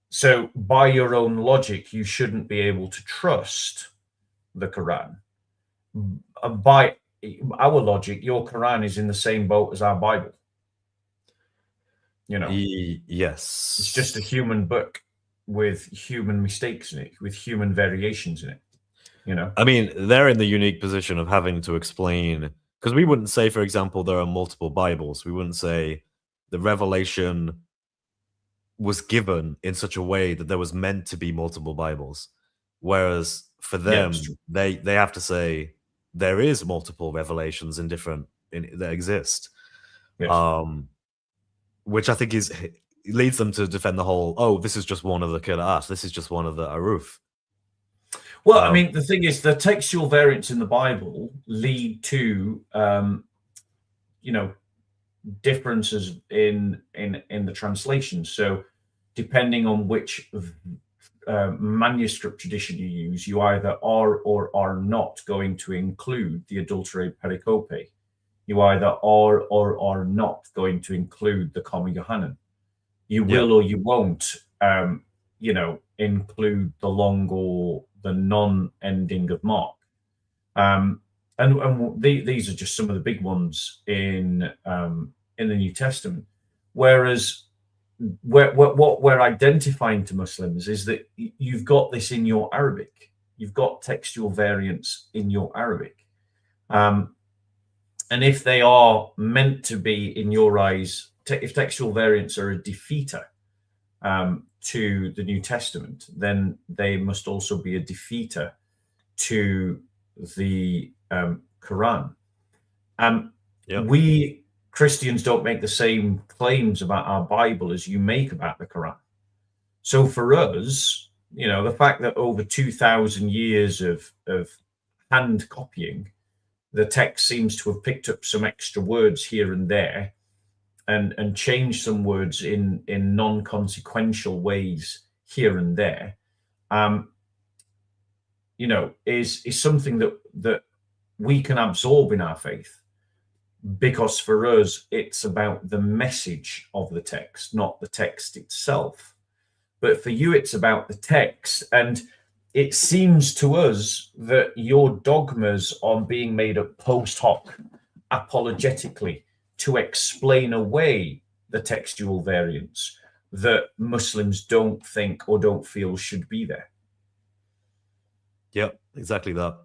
So by your own logic, you shouldn't be able to trust the Quran. By our logic, your Quran is in the same boat as our Bible. Yes. It's just a human book with human mistakes in it, with human variations in it. I mean, they're in the unique position of having to explain, because we wouldn't say, for example, there are multiple Bibles. We wouldn't say the revelation was given in such a way that there was meant to be multiple Bibles. Whereas for them, they have to say there is multiple revelations that exist. Yes. Which I think leads them to defend the whole, this is just one of the Qira'at, this is just one of the Ahruf. Well, I mean, the thing is, the textual variants in the Bible lead to, differences in the translations. So, depending on which manuscript tradition you use, you either are or are not going to include the adulterated pericope. You either are or are not going to include the Comma Yohanan. You will or you won't, include the long or the non-ending of Mark. And these are just some of the big ones in the New Testament. Whereas what we're identifying to Muslims is that you've got this in your Arabic. You've got textual variants in your Arabic. And if they are meant to be, in your eyes, if textual variants are a defeater to the New Testament, then they must also be a defeater to the Quran. We Christians don't make the same claims about our Bible as you make about the Quran. So for us, the fact that over 2,000 years of hand copying, the text seems to have picked up some extra words here and there and changed some words in non-consequential ways here and there, is something that we can absorb in our faith, because for us, it's about the message of the text, not the text itself. But for you, it's about the text. And it seems to us that your dogmas are being made up post hoc, apologetically, to explain away the textual variants that Muslims don't think or don't feel should be there. Yep, exactly that.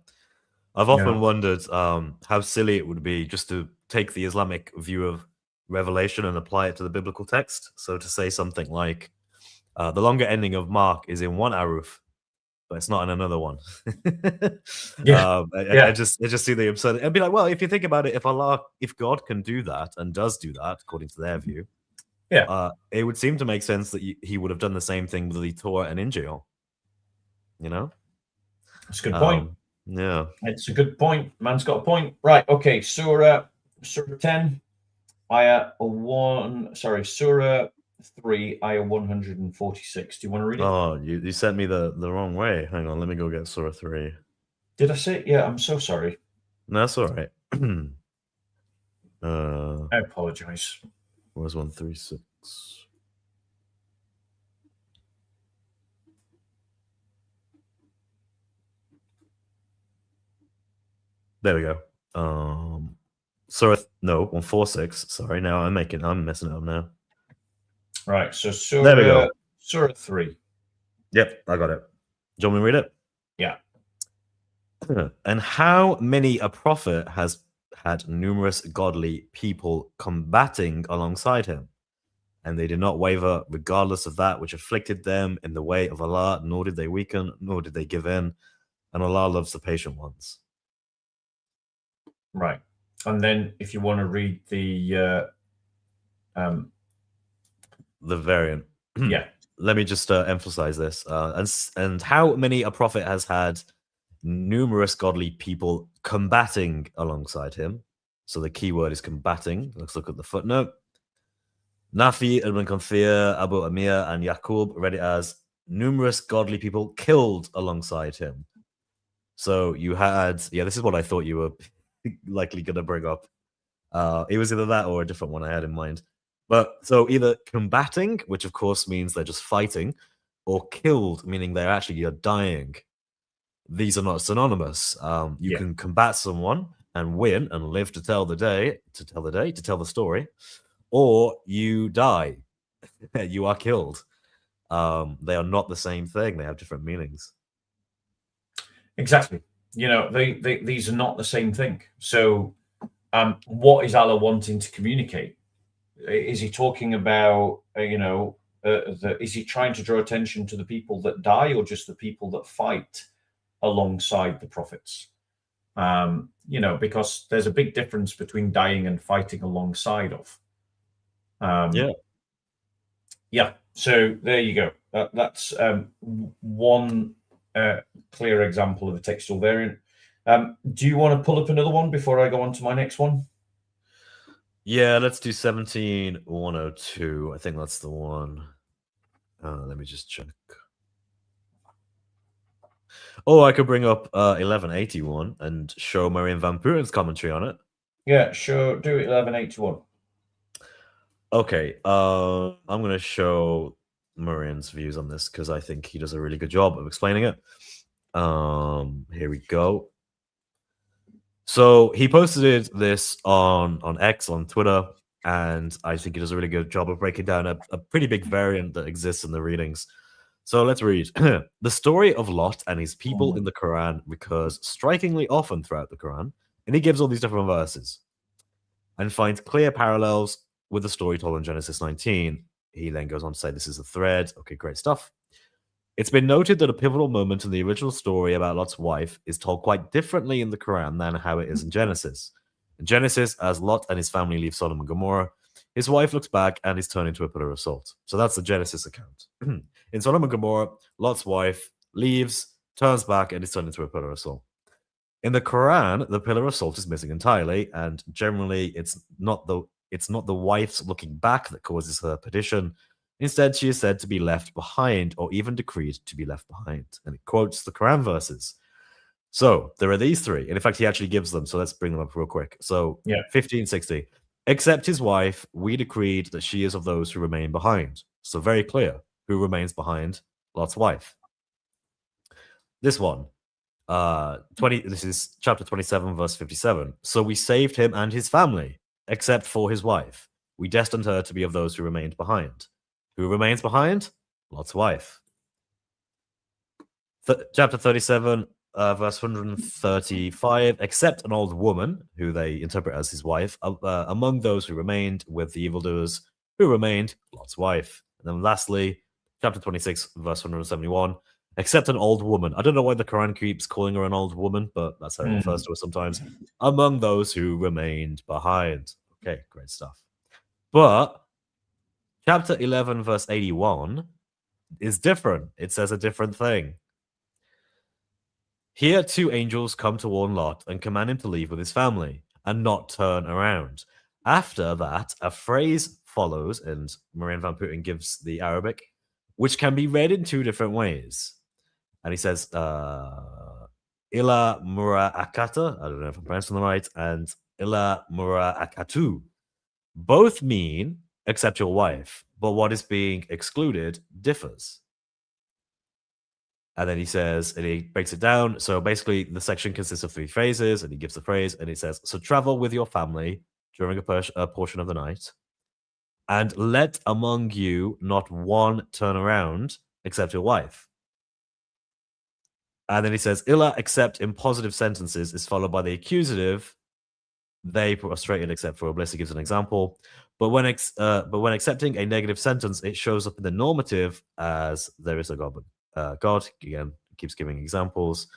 I've often wondered how silly it would be just to take the Islamic view of revelation and apply it to the biblical text. So to say something like, the longer ending of Mark is in one Ahruf, but it's not in another one. I just see the absurdity. I'd be like, well, if you think about it, if God can do that and does do that, according to their view, it would seem to make sense that he would have done the same thing with the Torah and Injil. That's a good point. Yeah, it's a good point. Man's got a point. Right. Okay. Surah 10, Ayah 1. Sorry, Surah 3, Ayah 146. Do you want to read it? Oh, you sent me the wrong way. Hang on, let me go get Surah 3. Did I say it? Yeah, I'm so sorry. No, that's all right. I apologize. Where's 136? There we go. Surah 146. Sorry, now I'm messing it up now. Right, so there we go. Surah 3. Yep, I got it. Do you want me to read it? Yeah. And how many a prophet has had numerous godly people combating alongside him, and they did not waver regardless of that which afflicted them in the way of Allah, nor did they weaken, nor did they give in, and Allah loves the patient ones. Right. And then if you want to read the variant. Yeah. Let me just emphasize this. And how many a prophet has had numerous godly people combating alongside him. So the key word is combating. Let's look at the footnote. Nafi, Ibn Kathir, Abu Amir, and Yaqub read it as numerous godly people killed alongside him. So you had, yeah, this is what I thought you were likely going to bring up. It was either that or a different one I had in mind. But so either combating, which of course means they're just fighting, or killed, meaning they're actually dying. These are not synonymous. You can combat someone and win and live to tell the story, or you die. You are killed. They are not the same thing. They have different meanings. Exactly. You know, these are not the same thing. So what is Allah wanting to communicate? Is he talking about, is he trying to draw attention to the people that die or just the people that fight alongside the prophets? Because there's a big difference between dying and fighting alongside of. Yeah. So there you go. That's one clear example of a textual variant. Do you want to pull up another one before I go on to my next one? Yeah, let's do 17:102. I think that's the one. Let me just check. Oh, I could bring up 1181 and show Marian Van Puren's commentary on it. Yeah, sure. Do 1181. Okay, I'm going to show Marian's views on this because I think he does a really good job of explaining it. Here we go. So he posted this on X, on Twitter, and I think he does a really good job of breaking down a pretty big variant that exists in the readings. So let's read. The story of Lot and his people in the Quran recurs strikingly often throughout the Quran, and he gives all these different verses and finds clear parallels with the story told in Genesis 19. He then goes on to say this is a thread. Okay, great stuff. It's been noted that a pivotal moment in the original story about Lot's wife is told quite differently in the Quran than how it is in Genesis. In Genesis, as Lot and his family leave Sodom and Gomorrah, his wife looks back and is turned into a pillar of salt. So that's the Genesis account. In Sodom and Gomorrah, Lot's wife leaves, turns back, and is turned into a pillar of salt. In the Quran, the pillar of salt is missing entirely, and generally it's not the wife's looking back that causes her perdition. Instead, she is said to be left behind or even decreed to be left behind. And it quotes the Quran verses. So there are these three. And in fact, he actually gives them. So let's bring them up real quick. So 1560. Except his wife, we decreed that she is of those who remain behind. So very clear. Who remains behind? Lot's wife. This one. This is chapter 27, verse 57. So we saved him and his family, except for his wife. We destined her to be of those who remained behind. Who remains behind? Lot's wife. Chapter 37, verse 135. Except an old woman, who they interpret as his wife, among those who remained with the evildoers, who remained Lot's wife. And then lastly, chapter 26, verse 171. Except an old woman. I don't know why the Quran keeps calling her an old woman, but that's how it refers to her sometimes. Among those who remained behind. Okay, great stuff. But chapter 11, verse 81 is different. It says a different thing. Here, two angels come to warn Lot and command him to leave with his family and not turn around. After that, a phrase follows, and Marian Van Putten gives the Arabic, which can be read in two different ways. And he says, Ila mura'akata, I don't know if I'm pronouncing them right, and Ila mura'akatu. Both mean, except your wife, but what is being excluded differs. And then he says, and he breaks it down. So basically, the section consists of three phases, and he gives the phrase, and he says, so travel with your family during a portion of the night, and let among you not one turn around except your wife. And then he says, illa except in positive sentences is followed by the accusative, they prostrated except for a bliss. He gives an example. But when accepting a negative sentence, it shows up in the normative as there is a God. God, again, keeps giving examples.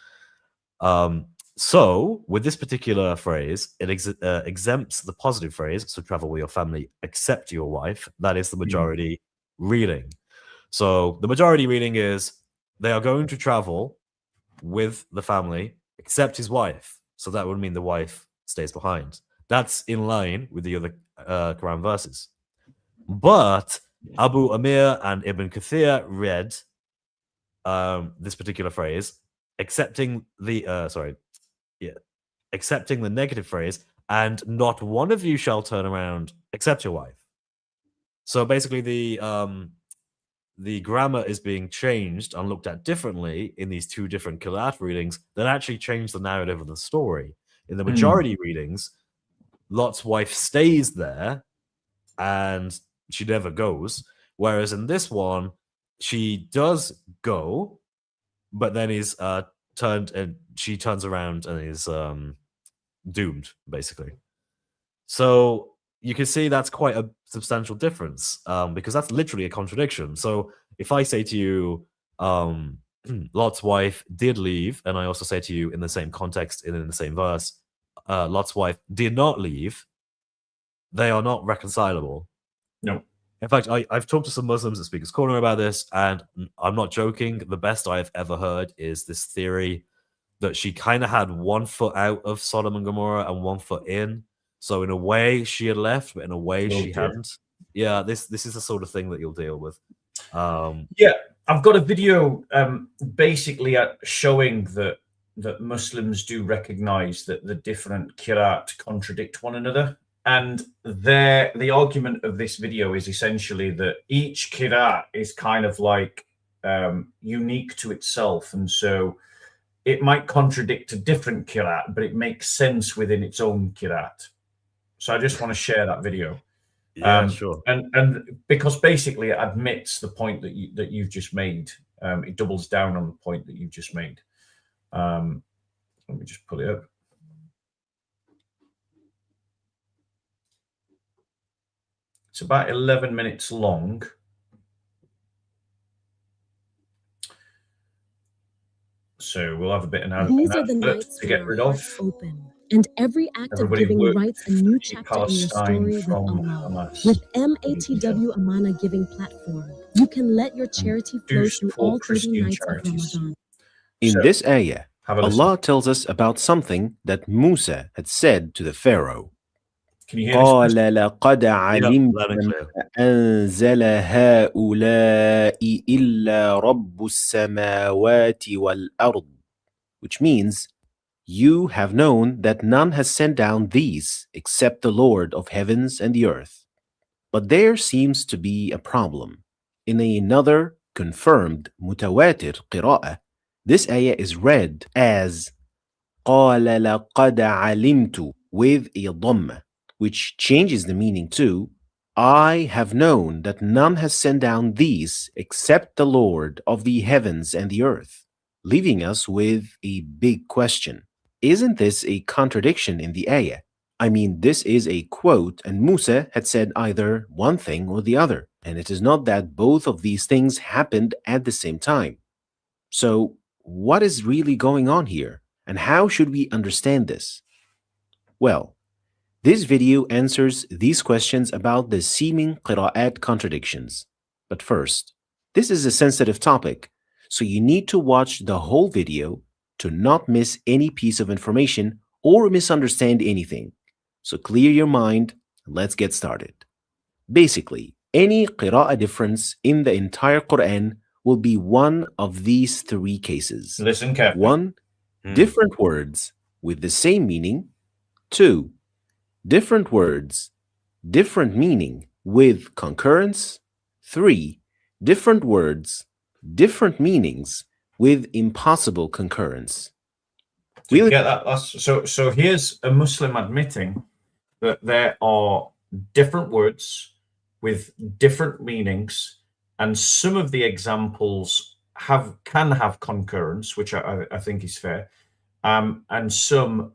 So with this particular phrase, it exempts the positive phrase, so travel with your family, except your wife. That is the majority reading. So the majority reading is they are going to travel with the family, except his wife. So that would mean the wife stays behind. That's in line with the other Quran verses. But Abu Amir and Ibn Kathir read this particular phrase, accepting the negative phrase, and not one of you shall turn around except your wife. So basically the grammar is being changed and looked at differently in these two different Qira'at readings that actually change the narrative of the story. In the majority readings, Lot's wife stays there and she never goes. Whereas in this one, she does go, but then is she turns around and is doomed, basically. So you can see that's quite a substantial difference, because that's literally a contradiction. So if I say to you, Lot's wife did leave, and I also say to you in the same context and in the same verse, Lot's wife did not leave, they are not reconcilable. No. In fact, I've talked to some Muslims at Speaker's Corner about this, and I'm not joking. The best I've ever heard is this theory that she kind of had 1 foot out of Sodom and Gomorrah and 1 foot in. So in a way, she had left, but in a way, she hadn't. Yeah, this is the sort of thing that you'll deal with. Yeah, I've got a video basically showing that Muslims do recognize that the different Qira'at contradict one another. And the argument of this video is essentially that each Qira'at is kind of like unique to itself. And so it might contradict a different Qira'at, but it makes sense within its own Qira'at. So I just want to share that video. Yeah, sure. And because basically it admits the point that you've just made. It doubles down on the point that you've just made. Let me just pull it up. It's about 11 minutes long. So we'll have a bit of These are the nights to get rid of. Open, and every act of giving writes a new chapter in your story with Allah. With MATW Amana Giving Platform, you can let your charity flow through all 30 nights of Ramadan. In this ayah, Allah tells us about something that Musa had said to the Pharaoh. Can you hear قال لقد علمت ما أنزل هؤلاء إلا رب السماوات والأرض, which means, you have known that none has sent down these except the Lord of heavens and the earth. But there seems to be a problem. In another confirmed mutawatir qira'ah, this ayah is read as قال لقد علمت with a dhamma, which changes the meaning to I have known that none has sent down these except the Lord of the heavens and the earth, leaving us with a big question. Isn't this a contradiction in the ayah? I mean, this is a quote, and Musa had said either one thing or the other, and it is not that both of these things happened at the same time. So, what is really going on here, and how should we understand this? Well, this video answers these questions about the seeming qira'at contradictions. But first, this is a sensitive topic, so you need to watch the whole video to not miss any piece of information or misunderstand anything. So clear your mind, and let's get started. Basically, any qira'ah difference in the entire Quran will be one of these three cases. Listen carefully. 1. Different words with the same meaning. 2. Different words, different meaning with concurrence. 3. Different words, different meanings with impossible concurrence. Do you get that? So here's a Muslim admitting that there are different words with different meanings, and some of the examples can have concurrence, which I think is fair, and some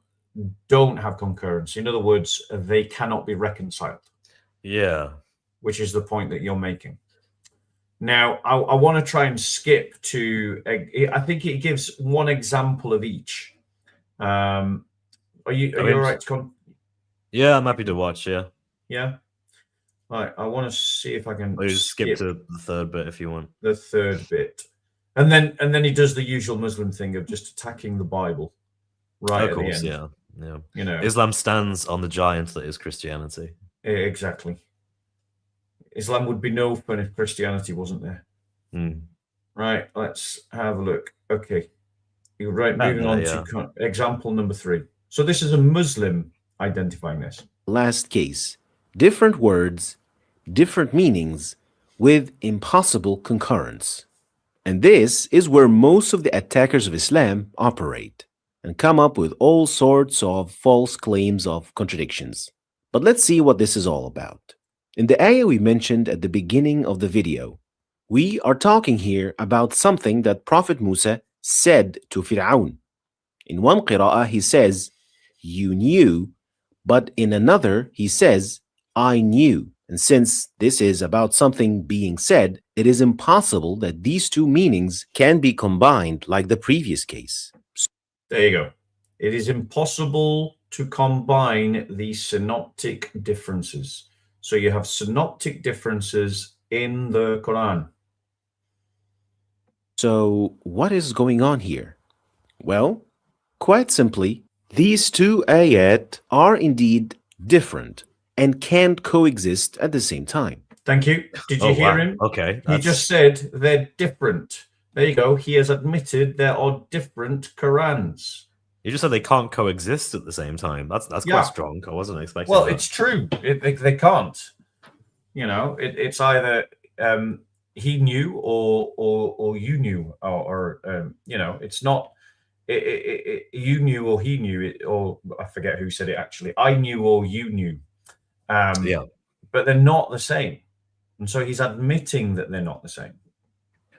don't have concurrence. In other words, they cannot be reconciled. Yeah. Which is the point that you're making. Now, I want to try and skip to, I think it gives one example of each. Are you all right to Yeah, I'm happy to watch, yeah. Yeah? Right, I want to see if I can skip to the third bit if you want. The third bit. And then he does the usual Muslim thing of just attacking the Bible. Right, of course, at the end. yeah. You know, Islam stands on the giant that is Christianity. Exactly. Islam would be no fun if Christianity wasn't there. Right, let's have a look. Okay. You're right, moving on to example number 3. So this is a Muslim identifying this. Last case. Different words, different meanings, with impossible concurrence. And this is where most of the attackers of Islam operate and come up with all sorts of false claims of contradictions. But let's see what this is all about. In the ayah we mentioned at the beginning of the video, we are talking here about something that Prophet Musa said to Fir'aun. In one qira'ah he says, "You knew," but in another he says, "I knew." And since this is about something being said, it is impossible that these two meanings can be combined like the previous case. There you go. It is impossible to combine these synoptic differences. So you have synoptic differences in the Quran. So what is going on here? Well, quite simply, these two ayat are indeed different and can't coexist at the same time. Thank you. Did you hear him? Okay. He just said they're different. There you go. He has admitted there are different Qurans. You just said they can't coexist at the same time. That's quite strong. I wasn't expecting that. It's true. They can't. You know, it's either he knew or you knew, or you know, it's not you knew or he knew it, or I forget who said it actually. I knew or you knew. But they're not the same. And so he's admitting that they're not the same.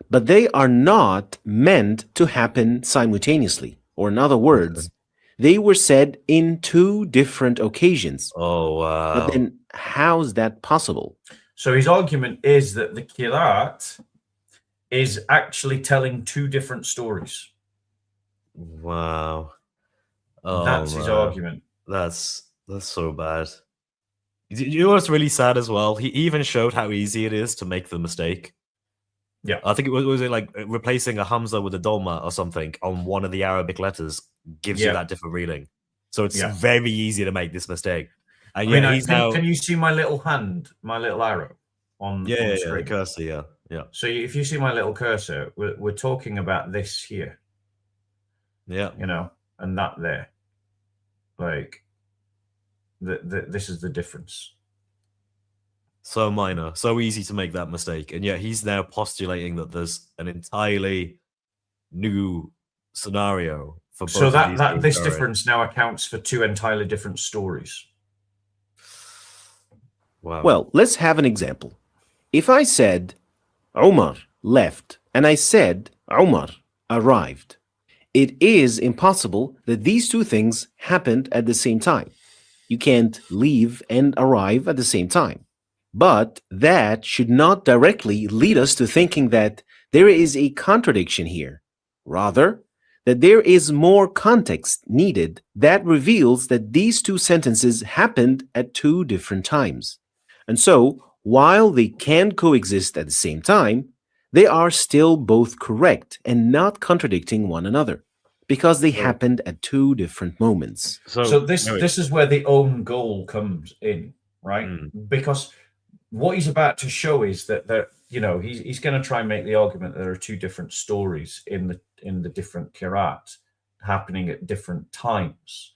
But they are not meant to happen simultaneously. Or in other words, they were said in two different occasions. Oh, wow. But then how's that possible? So his argument is that the Qira'at is actually telling two different stories. Wow. Oh, that's his argument. That's so bad. You know what's really sad as well? He even showed how easy it is to make the mistake. Yeah. I think it was like replacing a Hamza with a Dogma or something on one of the Arabic letters gives you that different reading. So it's very easy to make this mistake. And can you see my little hand, my little arrow on the screen? The cursor, yeah. So if you see my little cursor, we're talking about this here. Yeah. You know, and that there. Like, this is the difference. So minor, so easy to make that mistake. And yet he's now postulating that there's an entirely new scenario for both so of these this difference now accounts for two entirely different stories. Wow. Well, let's have an example. If I said Umar left and I said Umar arrived, it is impossible that these two things happened at the same time. You can't leave and arrive at the same time. But that should not directly lead us to thinking that there is a contradiction here. Rather, that there is more context needed that reveals that these two sentences happened at two different times. And so, while they can coexist at the same time, they are still both correct and not contradicting one another, because they happened at two different moments. So this is where the own goal comes in, right? Because what he's about to show is that he's going to try and make the argument that there are two different stories in the different Qira'at happening at different times.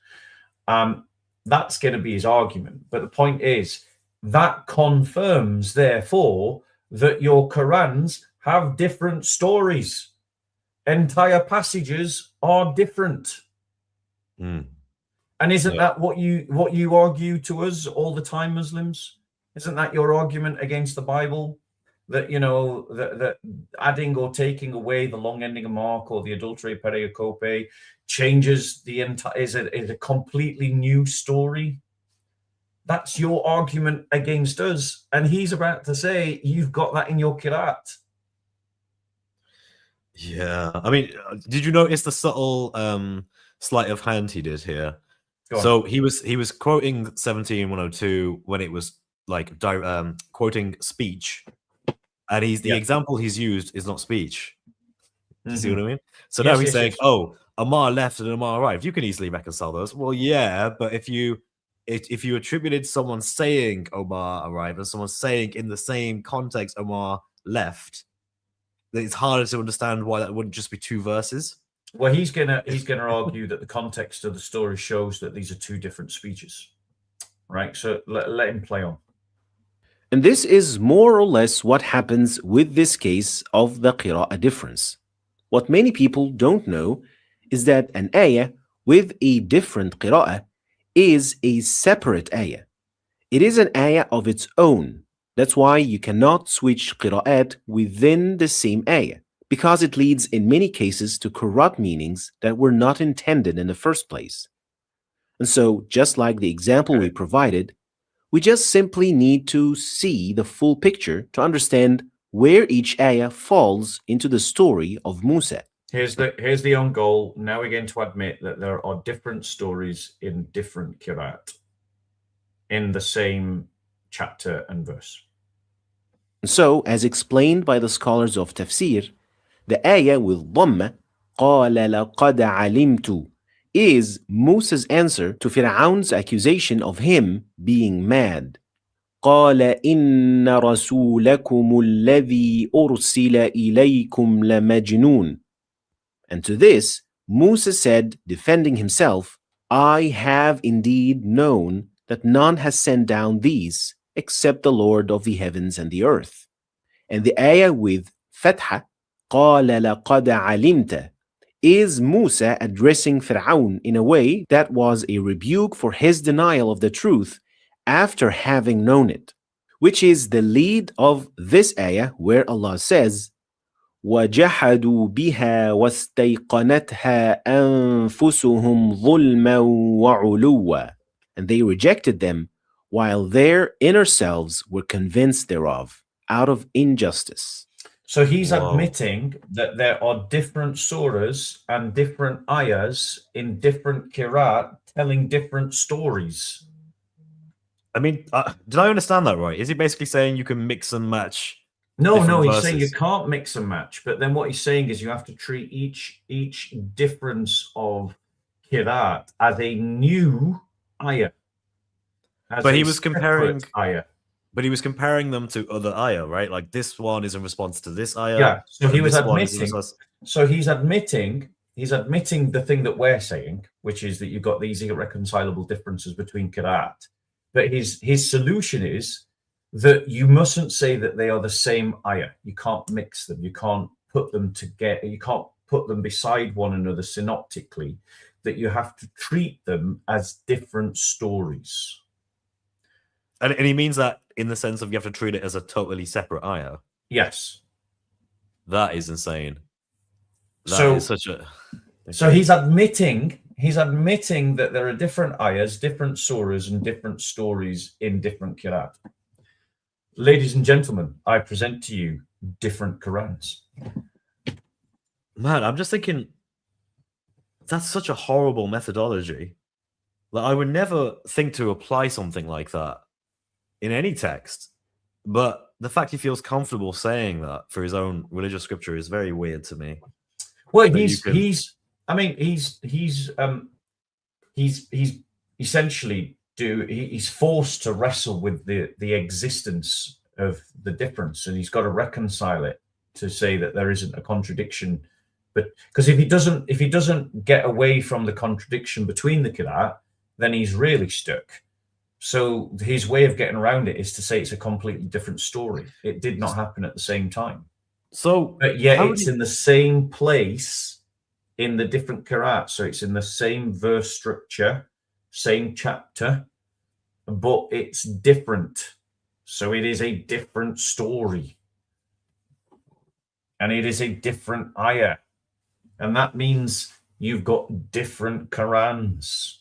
That's going to be his argument. But the point is that confirms, therefore, that your Qurans have different stories. Entire passages are different. And isn't that what you argue to us all the time, Muslims? Isn't that your argument against the Bible? that, you know, that adding or taking away the long ending of mark or the adulterated periocope changes the entire, is a completely new story. That's your argument against us. And he's about to say, you've got that in your Qira'at. Yeah. I mean, did you notice the subtle sleight of hand he did here? So he was quoting 17:102 when it was like quoting speech. And the example he's used is not speech. Do you see what I mean? So now he's saying, oh, Amar left and Amar arrived. You can easily reconcile those. Well, yeah, but if you attributed someone saying Omar arrived and someone saying in the same context Omar left, it's harder to understand why that wouldn't just be two verses. Well, he's gonna argue that the context of the story shows that these are two different speeches, right? So let him play on. And this is more or less what happens with this case of the qira'ah difference. What many people don't know is that an ayah with a different qira'ah is a separate ayah. It is an ayah of its own. That's why you cannot switch qira'at within the same ayah, because it leads in many cases to corrupt meanings that were not intended in the first place. And so, just like the example we provided, we just simply need to see the full picture to understand where each ayah falls into the story of Musa. Here's the own goal. Now we're going to admit that there are different stories in different Qira'at in the same chapter and verse. So, as explained by the scholars of tafsir, the ayah with dhamma, قَالَ لَقَدْ عَلِمْتُ, is Musa's answer to Fir'aun's accusation of him being mad. قَالَ إِنَّ رَسُولَكُمُ الَّذِي أُرْسِلَ إِلَيْكُمْ لَمَجْنُونَ. And to this, Musa said, defending himself, I have indeed known that none has sent down these except the Lord of the heavens and the earth. And the ayah with Fatha, قَالَ لَقَدْ عَلِمْتَ, is Musa addressing Fir'aun in a way that was a rebuke for his denial of the truth after having known it, which is the lead of this ayah where Allah says, وَجَحَدُوا بِهَا وَاسْتَيْقَنَتْهَا أَنفُسُهُمْ ظُلْمًا وَعُلُوًّا. And they rejected them while their inner selves were convinced thereof, out of injustice. So he's admitting that there are different surahs and different ayahs in different Qira'at telling different stories. I mean, did I understand that right? Is he basically saying you can mix and match? No, he's saying you can't mix and match. But then what he's saying is you have to treat each difference of Qira'at as a new ayah. But he was comparing ayah. But he was comparing them to other ayah, right? Like this one is in response to this ayah. Yeah. So he was admitting. So he's admitting the thing that we're saying, which is that you've got these irreconcilable differences between Qira'at. But his solution is that you mustn't say that they are the same ayah. You can't mix them. You can't put them together. You can't put them beside one another synoptically. That you have to treat them as different stories. And he means that in the sense of you have to treat it as a totally separate ayah. Yes. That is insane. That is such a... So he's admitting that there are different ayahs, different surahs, and different stories in different Qira'at. Ladies and gentlemen, I present to you different Qurans. Man, I'm just thinking, that's such a horrible methodology. Like, I would never think to apply something like that in any text. But the fact he feels comfortable saying that for his own religious scripture is very weird to me. Well, he's essentially he's forced to wrestle with the existence of the difference, and he's got to reconcile it to say that there isn't a contradiction. But because if he doesn't get away from the contradiction between the Qira'at, then he's really stuck. So his way of getting around it is to say it's a completely different story. It did not happen at the same time. So, but yet it's in the same place in the different Qira'at. So it's in the same verse structure, same chapter, but it's different. So it is a different story. and it is a different ayah. And that means you've got different Qurans.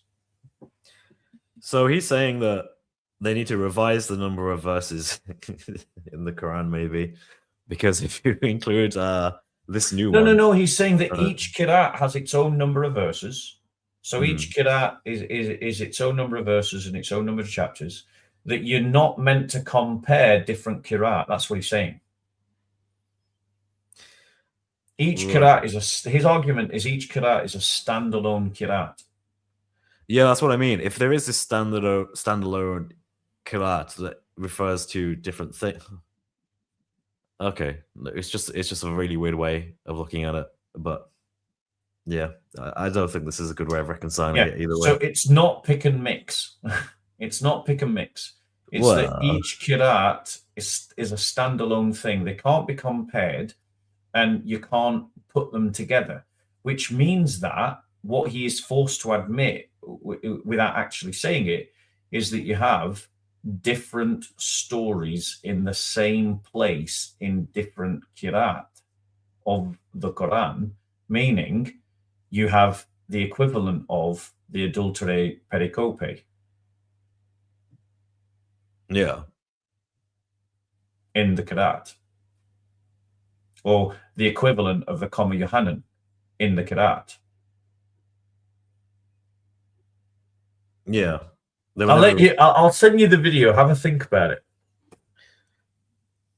So he's saying that they need to revise the number of verses in the Quran, maybe, because if you include this new one. No. He's saying that each Qira'at has its own number of verses. So each Qira'at is its own number of verses and its own number of chapters, that you're not meant to compare different Qira'at. That's what he's saying. Each Qira'at is his argument is each Qira'at is a standalone Qira'at. Yeah, that's what I mean. If there is this standalone Qira'at that refers to different things. Okay, it's just a really weird way of looking at it, but yeah, I don't think this is a good way of reconciling it either way. So it's not pick and mix. It's not pick and mix. It's that each Qira'at is a standalone thing. They can't be compared, and you can't put them together, which means that what he is forced to admit, without actually saying it, is that you have different stories in the same place in different Qira'at of the Quran, meaning you have the equivalent of the adulterae pericope. Yeah. In the Qira'at. Or the equivalent of the Comma Yohanan in the Qira'at. Yeah. I'll send you the video. Have a think about it.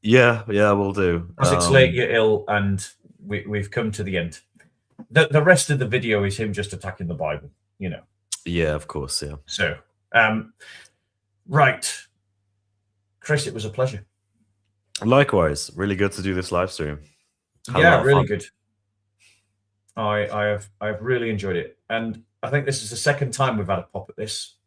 Yeah, we'll do. As it's late, you're ill, and we've come to the end. The rest of the video is him just attacking the Bible, you know. Yeah, of course, yeah. So, right. Chris, it was a pleasure. Likewise. Really good to do this live stream. Yeah, really good. I've really enjoyed it. And I think this is the second time we've had a pop at this.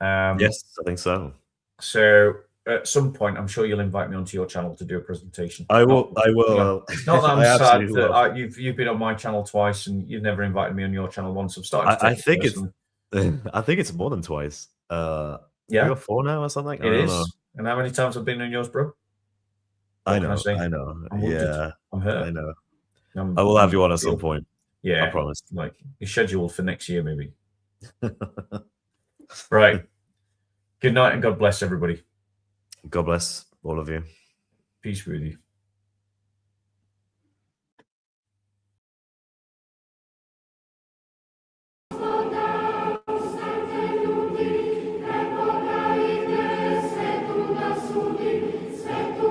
Yes, I think so. So at some point, I'm sure you'll invite me onto your channel to do a presentation. I will. Not that I'm sad that you've been on my channel twice and you've never invited me on your channel once. I'm starting to I think it's more than twice. 3 or 4 now or something. It is. Know. And how many times I've been on yours, bro? I know. I'm wounded. I'm hurt. I know. I will have you on at some point. Yeah, I promise. Like it's scheduled for next year, maybe. Right. Good night and God bless everybody. God bless all of you. Peace with you. Svetu